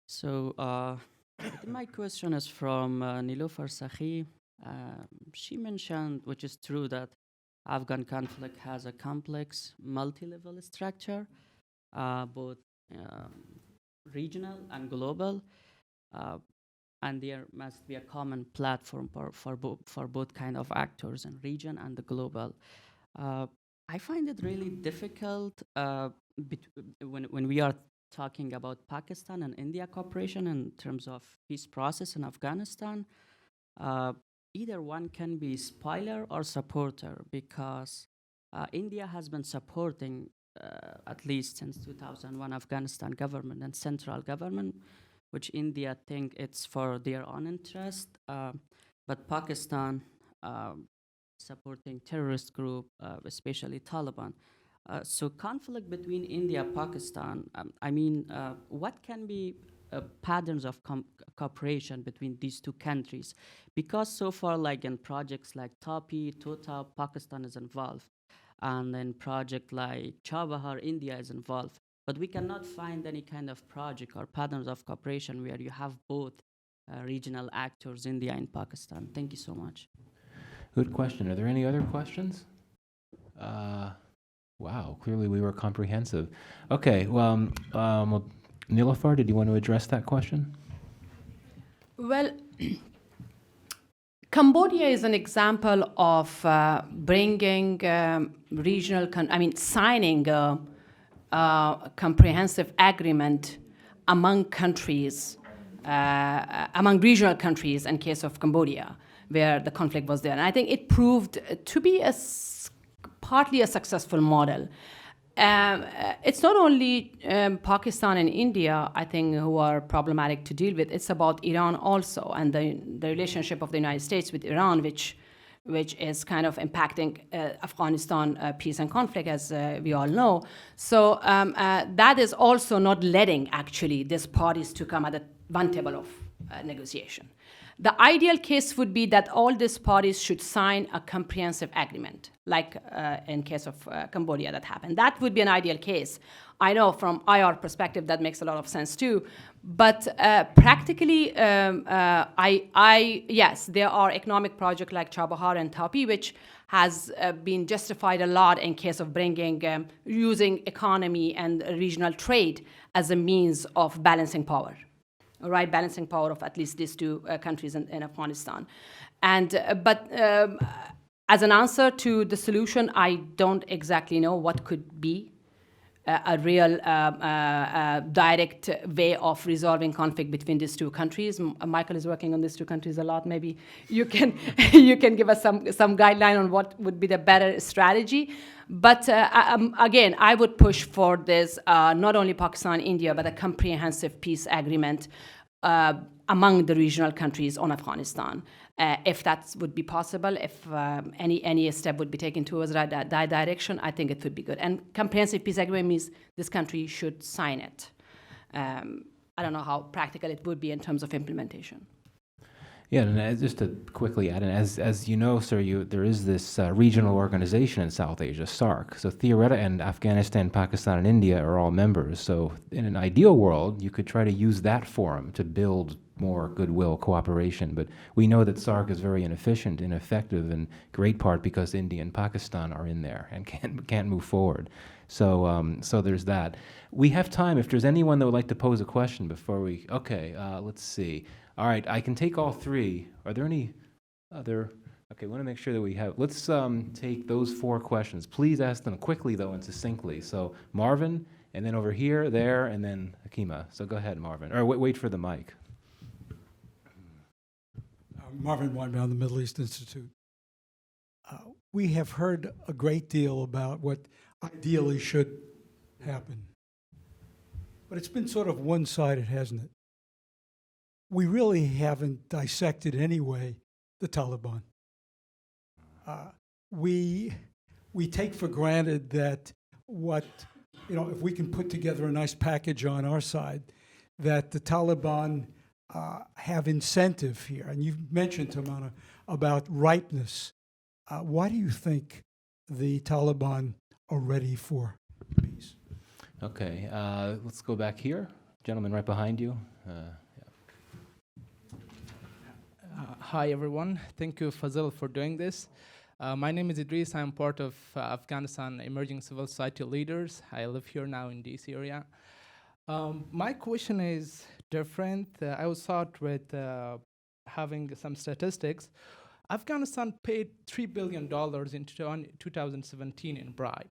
So I think my question is from Niloufar Sakhi. She mentioned, which is true, that Afghan conflict has a complex multi-level structure, both regional and global. And there must be a common platform for both kind of actors in region and the global. I find it really difficult when we are talking about Pakistan and India cooperation in terms of peace process in Afghanistan. Either one can be spoiler or supporter because India has been supporting at least since 2001 Afghanistan government and central government, which India think it's for their own interest, but Pakistan supporting terrorist group, especially Taliban. So conflict between India and Pakistan, what can be patterns of cooperation between these two countries? Because so far, like in projects like TAPI, Total, Pakistan is involved, and then project like Chabahar, India is involved. But we cannot find any kind of project or patterns of cooperation where you have both regional actors, India and Pakistan. Thank you so much. Good question. Are there any other questions? Wow, clearly we were comprehensive. Okay, well, Nilafar, did you want to address that question? Well, Cambodia is an example of bringing signing a comprehensive agreement among countries, among regional countries in case of Cambodia, where the conflict was there. And I think it proved to be partly a successful model. It's not only Pakistan and India, I think, who are problematic to deal with. It's about Iran also, and the relationship of the United States with Iran, which is kind of impacting Afghanistan peace and conflict, as we all know. So that is also not letting, actually, these parties to come at one table of negotiation. The ideal case would be that all these parties should sign a comprehensive agreement, like in case of Cambodia that happened. That would be an ideal case. I know from IR perspective that makes a lot of sense too, but practically, yes, there are economic projects like Chabahar and TAPI, which has been justified a lot in case of bringing, using economy and regional trade as a means of balancing power. Right, balancing power of at least these two countries in Afghanistan. But as an answer to the solution, I don't exactly know what could be a real direct way of resolving conflict between these two countries. Michael is working on these two countries a lot. Maybe you can you can give us some guideline on what would be the better strategy. But again, I would push for this, not only Pakistan, India, but a comprehensive peace agreement among the regional countries on Afghanistan. If that would be possible, if any step would be taken towards that direction, I think it would be good. And comprehensive peace agreement means this country should sign it. I don't know how practical it would be in terms of implementation. Yeah, and just to quickly add, and as you know, sir, there is this regional organization in South Asia, SARC. So theoretically, and Afghanistan, Pakistan, and India are all members. So in an ideal world, you could try to use that forum to build more goodwill, cooperation. But we know that SARC is very inefficient, ineffective, in great part because India and Pakistan are in there and can't move forward. So so there's that. We have time. If there's anyone that would like to pose a question before we, okay, let's see. All right, I can take all three. Are there any other? Okay, we want to make sure that we have. Let's take those 4 questions. Please ask them quickly, though, and succinctly. So Marvin, and then over here, there, and then Hakima. So go ahead, Marvin. Or wait for the mic. Marvin Weinbaum, the Middle East Institute. We have heard a great deal about what ideally should happen. But it's been sort of one-sided, hasn't it? We really haven't dissected anyway the Taliban. We take for granted that if we can put together a nice package on our side, that the Taliban have incentive here. And you've mentioned, Tamana, about ripeness. Why do you think the Taliban are ready for peace? Okay, let's go back here. Gentleman right behind you. Hi, everyone. Thank you, Fazel, for doing this. My name is Idris. I'm part of Afghanistan Emerging Civil Society Leaders. I live here now in DC area. My question is different. I will start with having some statistics. Afghanistan paid $3 billion in 2017 in bribe.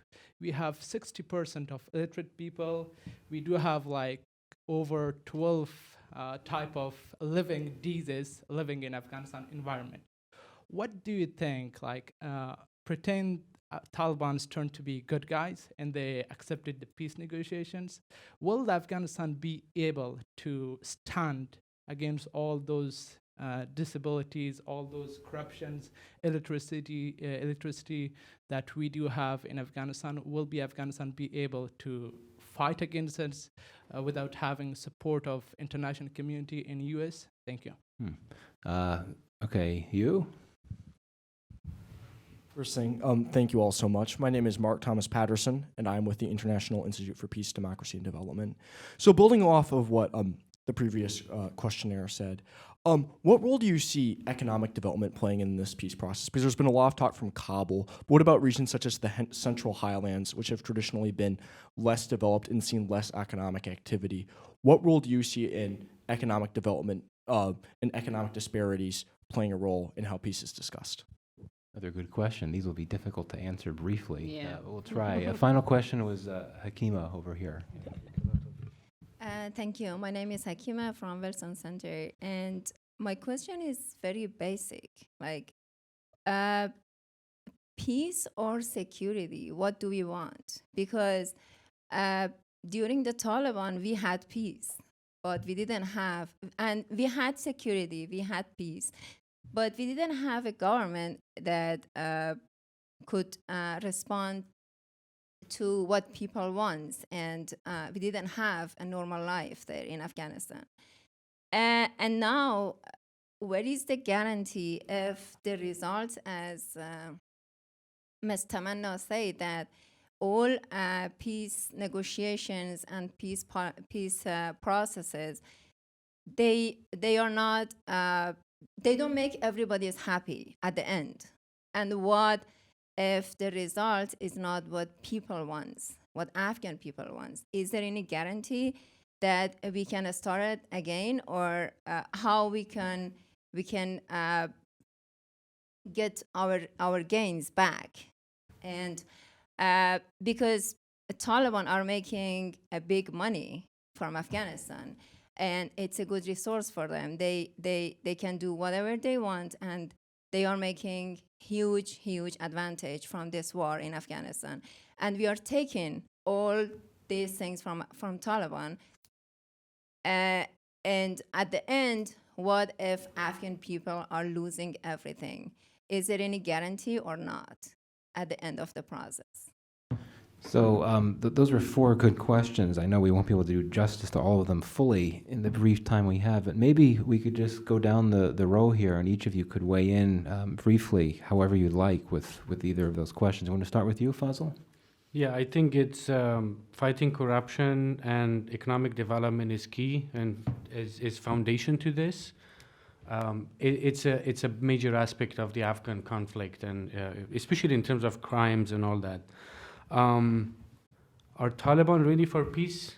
We have 60% of illiterate people. We do have like over 12 type of living diseases living in Afghanistan environment. What do you think, pretend Taliban's turn to be good guys and they accepted the peace negotiations? Will Afghanistan be able to stand against all those disabilities, all those corruptions, electricity that we do have in Afghanistan? Will Afghanistan be able to fight against this without having support of international community in US? Thank you. Okay, you? First thing, thank you all so much. My name is Mark Thomas Patterson, and I'm with the International Institute for Peace, Democracy, and Development. So building off of what the previous questionnaire said, what role do you see economic development playing in this peace process? Because there's been a lot of talk from Kabul, but what about regions such as the Central Highlands, which have traditionally been less developed and seen less economic activity? What role do you see in economic development and economic disparities playing a role in how peace is discussed? Another good question. These will be difficult to answer briefly. Yeah. We'll try. A final question was Hakima over here. Thank you. My name is Hakima from Wilson Center, and my question is very basic. Like, peace or security? What do we want? Because during the Taliban, we had peace, but we didn't have, and we had security, we had peace, but we didn't have a government that could respond to what people want, and we didn't have a normal life there in Afghanistan. And now, where is the guarantee if the results, as Ms. Tamanna said, that all peace negotiations and peace processes, they are not, they don't make everybody happy at the end. And what if the result is not what people want, what Afghan people want? Is there any guarantee that we can start it again, or how we can get our gains back? And because the Taliban are making a big money from Afghanistan, and it's a good resource for them. They can do whatever they want, and they are making huge advantage from this war in Afghanistan. And we are taking all these things from Taliban. And at the end, what if Afghan people are losing everything? Is there any guarantee or not at the end of the process? So those were four good questions. I know we won't be able to do justice to all of them fully in the brief time we have, but maybe we could just go down the row here, and each of you could weigh in briefly, however you'd like, with either of those questions. I want to start with you, Fazel? Yeah, I think it's fighting corruption and economic development is key and is foundation to this. It's a major aspect of the Afghan conflict, and especially in terms of crimes and all that. Are Taliban ready for peace?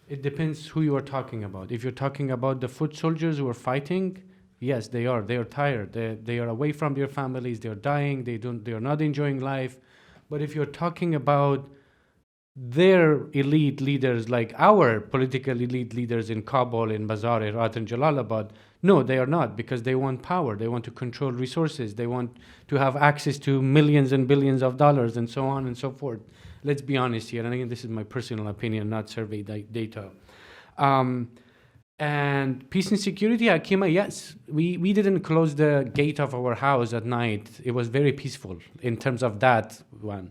It depends who you are talking about. If you're talking about the foot soldiers who are fighting, yes, they are. They are tired. They are away from their families. They are dying. They are not enjoying life. But if you're talking about their elite leaders, like our political elite leaders in Kabul, in Mazar, Herat, and Jalalabad, no, they are not, because they want power. They want to control resources. They want to have access to millions and billions of dollars and so on and so forth. Let's be honest here. And again, this is my personal opinion, not survey data. And peace and security, Akima, yes, we didn't close the gate of our house at night. It was very peaceful in terms of that one.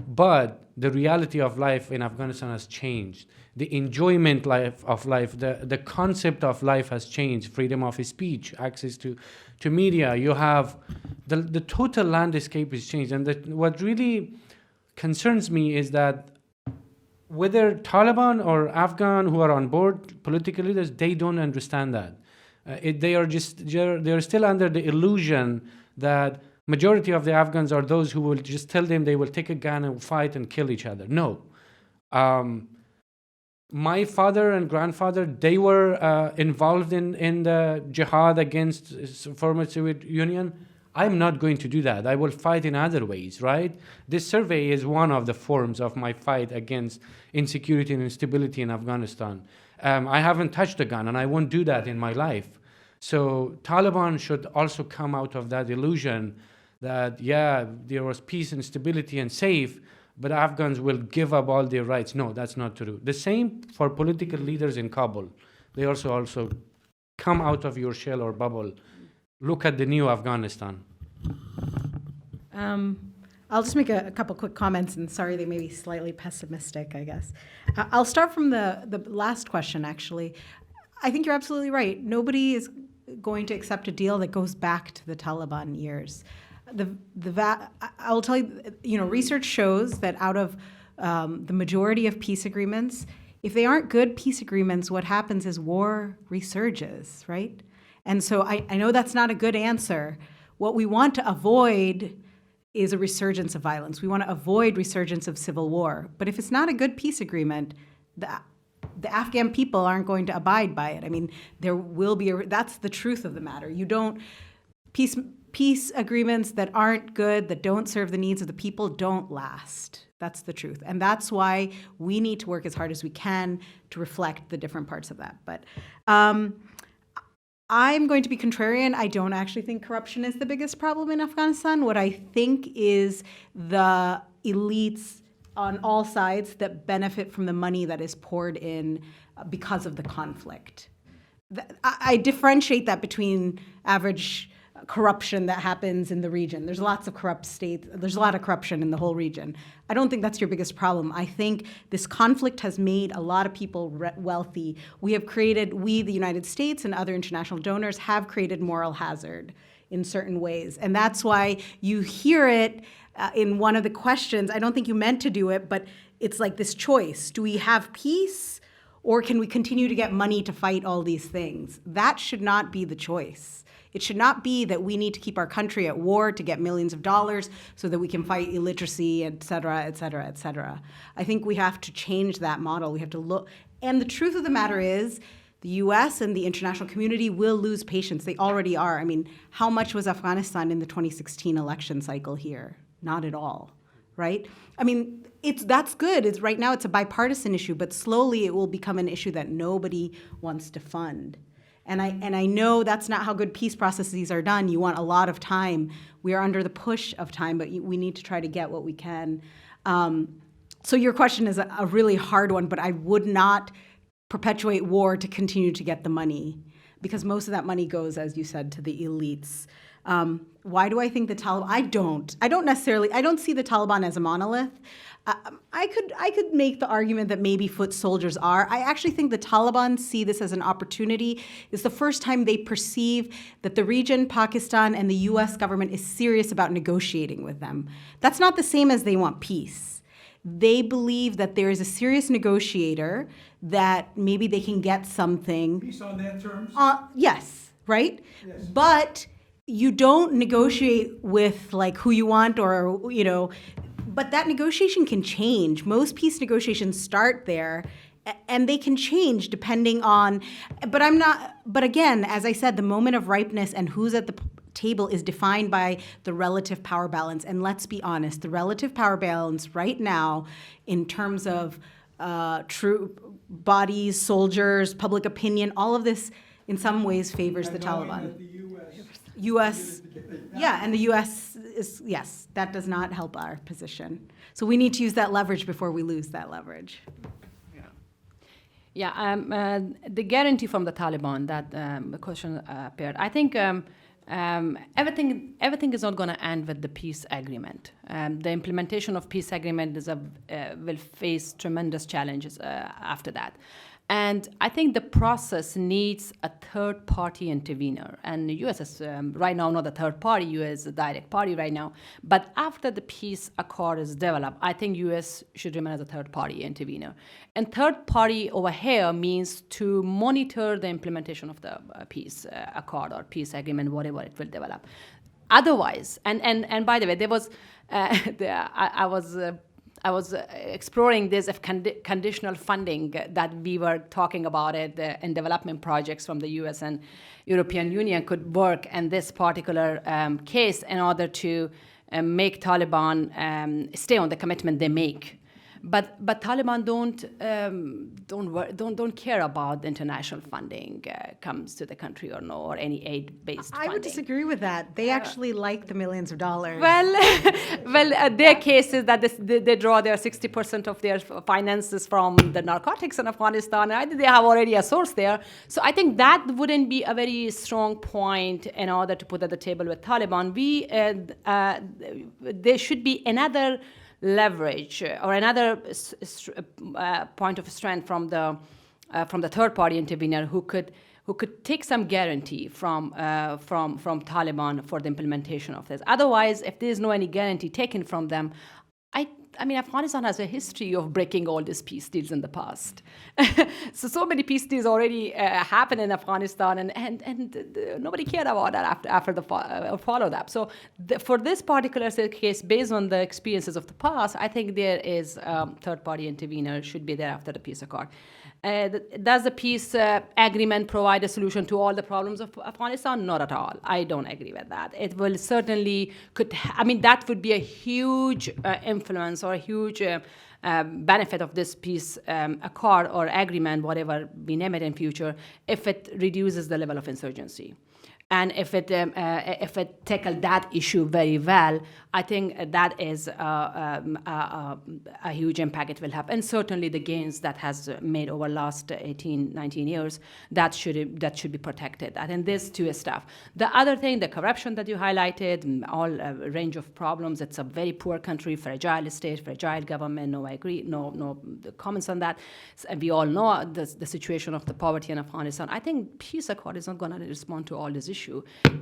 But the reality of life in Afghanistan has changed. The enjoyment of life, the concept of life has changed. Freedom of speech, access to media. You have the total landscape is changed. And what really concerns me is that whether Taliban or Afghan who are on board, political leaders, they don't understand that. They are still under the illusion that majority of the Afghans are those who will just tell them they will take a gun and fight and kill each other. No. My father and grandfather, they were involved in the jihad against former Soviet Union. I'm not going to do that. I will fight in other ways, right? This survey is one of the forms of my fight against insecurity and instability in Afghanistan. I haven't touched a gun, and I won't do that in my life. So Taliban should also come out of that illusion that, yeah, there was peace and stability and safe, but Afghans will give up all their rights. No, that's not true. The same for political leaders in Kabul. They also come out of your shell or bubble. Look at the new Afghanistan. I'll just make a couple quick comments, and sorry, they may be slightly pessimistic, I guess. I'll start from the last question, actually. I think you're absolutely right. Nobody is going to accept a deal that goes back to the Taliban years. I'll tell you, research shows that out of the majority of peace agreements, if they aren't good peace agreements, what happens is war resurges, right? And so I know that's not a good answer. What we want to avoid is a resurgence of violence. We want to avoid resurgence of civil war. But if it's not a good peace agreement, the Afghan people aren't going to abide by it. I mean, there will be that's the truth of the matter. You don't, peace agreements that aren't good, that don't serve the needs of the people, don't last. That's the truth. And that's why we need to work as hard as we can to reflect the different parts of that. But I'm going to be contrarian. I don't actually think corruption is the biggest problem in Afghanistan. What I think is the elites on all sides that benefit from the money that is poured in because of the conflict. I differentiate that between average corruption that happens in the region. There's lots of corrupt states. There's a lot of corruption in the whole region. I don't think that's your biggest problem. I think this conflict has made a lot of people wealthy. We, the United States and other international donors, have created moral hazard in certain ways. And that's why you hear it in one of the questions. I don't think you meant to do it, but it's like this choice. Do we have peace, or can we continue to get money to fight all these things? That should not be the choice. It should not be that we need to keep our country at war to get millions of dollars so that we can fight illiteracy, et cetera, et cetera, et cetera. I think we have to change that model. We have to look. And the truth of the matter is, the US and the international community will lose patience. They already are. I mean, how much was Afghanistan in the 2016 election cycle here? Not at all, right? I mean, that's good. Right now it's a bipartisan issue, but slowly it will become an issue that nobody wants to fund. And I know that's not how good peace processes are done. You want a lot of time. We are under the push of time, but we need to try to get what we can. So your question is a really hard one, but I would not perpetuate war to continue to get the money, because most of that money goes, as you said, to the elites. Why do I think the Taliban? I don't see the Taliban as a monolith. I could make the argument that maybe foot soldiers are. I actually think the Taliban see this as an opportunity. It's the first time they perceive that the region, Pakistan, and the US government is serious about negotiating with them. That's not the same as they want peace. They believe that there is a serious negotiator, that maybe they can get something. Peace on that terms? Yes, right? Yes. But you don't negotiate with like who you want, or, but that negotiation can change. Most peace negotiations start there, and they can change depending on, but again, as I said, the moment of ripeness and who's at the table is defined by the relative power balance. And let's be honest, the relative power balance right now in terms of troop bodies, soldiers, public opinion, all of this in some ways favors the Taliban. US, yeah, and the US is, yes, that does not help our position. So we need to use that leverage before we lose that leverage. Yeah, the guarantee from the Taliban, that the question appeared. I think everything is not going to end with the peace agreement. The implementation of peace agreement will face tremendous challenges after that. And I think the process needs a third-party intervener. And the U.S. is right now not a third party, U.S. is a direct party right now. But after the peace accord is developed, I think U.S. should remain as a third-party intervener. And third party over here means to monitor the implementation of the peace accord or peace agreement, whatever it will develop. Otherwise, and by the way, there was, I was exploring this of conditional funding that we were talking about it in development projects from the US and European Union could work in this particular case in order to make Taliban stay on the commitment they make. But Taliban don't care about the international funding comes to the country or no, or any aid-based I funding. would disagree with that. They actually like the millions of dollars. Well, their case is that they draw their 60% of their finances from the narcotics in Afghanistan. I think they have already a source there. So I think that wouldn't be a very strong point in order to put at the table with Taliban. There should be another leverage or another point of strength from the third-party intervener who could take some guarantee from Taliban for the implementation of this. Otherwise, if there is no any guarantee taken from them, I mean, Afghanistan has a history of breaking all these peace deals in the past. so many peace deals already happened in Afghanistan, and nobody cared about that after the follow-up. So for this particular case, based on the experiences of the past, I think there is third-party intervener should be there after the peace accord. Does the peace agreement provide a solution to all the problems of Afghanistan? Not at all. I don't agree with that. It will certainly that would be a huge influence or a huge benefit of this peace accord or agreement, whatever we name it in future, if it reduces the level of insurgency. And if it tackled that issue very well, I think that is a huge impact it will have. And certainly the gains that has made over last 18, 19 years, that should be protected. I think this too is stuff. The other thing, the corruption that you highlighted, all range of problems. It's a very poor country, fragile state, fragile government. No, I agree. No comments on that. And we all know the situation of the poverty in Afghanistan. I think peace accord is not going to respond to all this issue.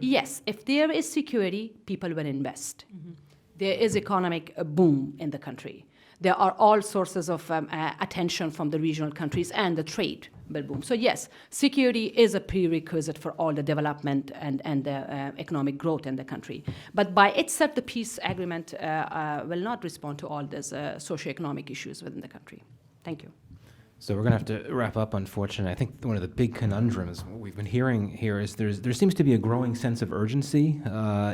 Yes, if there is security, people will invest. Mm-hmm. There is economic boom in the country. There are all sources of attention from the regional countries, and the trade will boom. So yes, security is a prerequisite for all the development and the economic growth in the country. But by itself, the peace agreement will not respond to all these socioeconomic issues within the country. Thank you. So we're going to have to wrap up, unfortunately. I think one of the big conundrums we've been hearing here is there seems to be a growing sense of urgency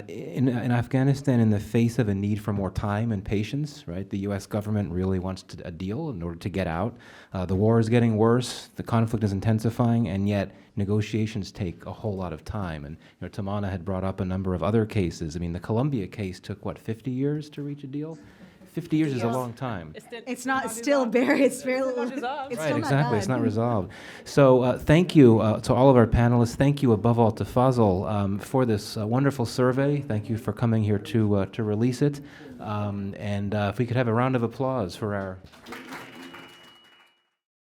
in Afghanistan in the face of a need for more time and patience, right? The U.S. government really wants a deal in order to get out. The war is getting worse, the conflict is intensifying, and yet negotiations take a whole lot of time. And Tamana had brought up a number of other cases. I mean, the Colombia case took, 50 years to reach a deal? 50 years is a long time. It's still very resolved. Right, exactly. It's not resolved. So thank you to all of our panelists. Thank you above all to Fazel for this wonderful survey. Thank you for coming here to release it. And if we could have a round of applause for our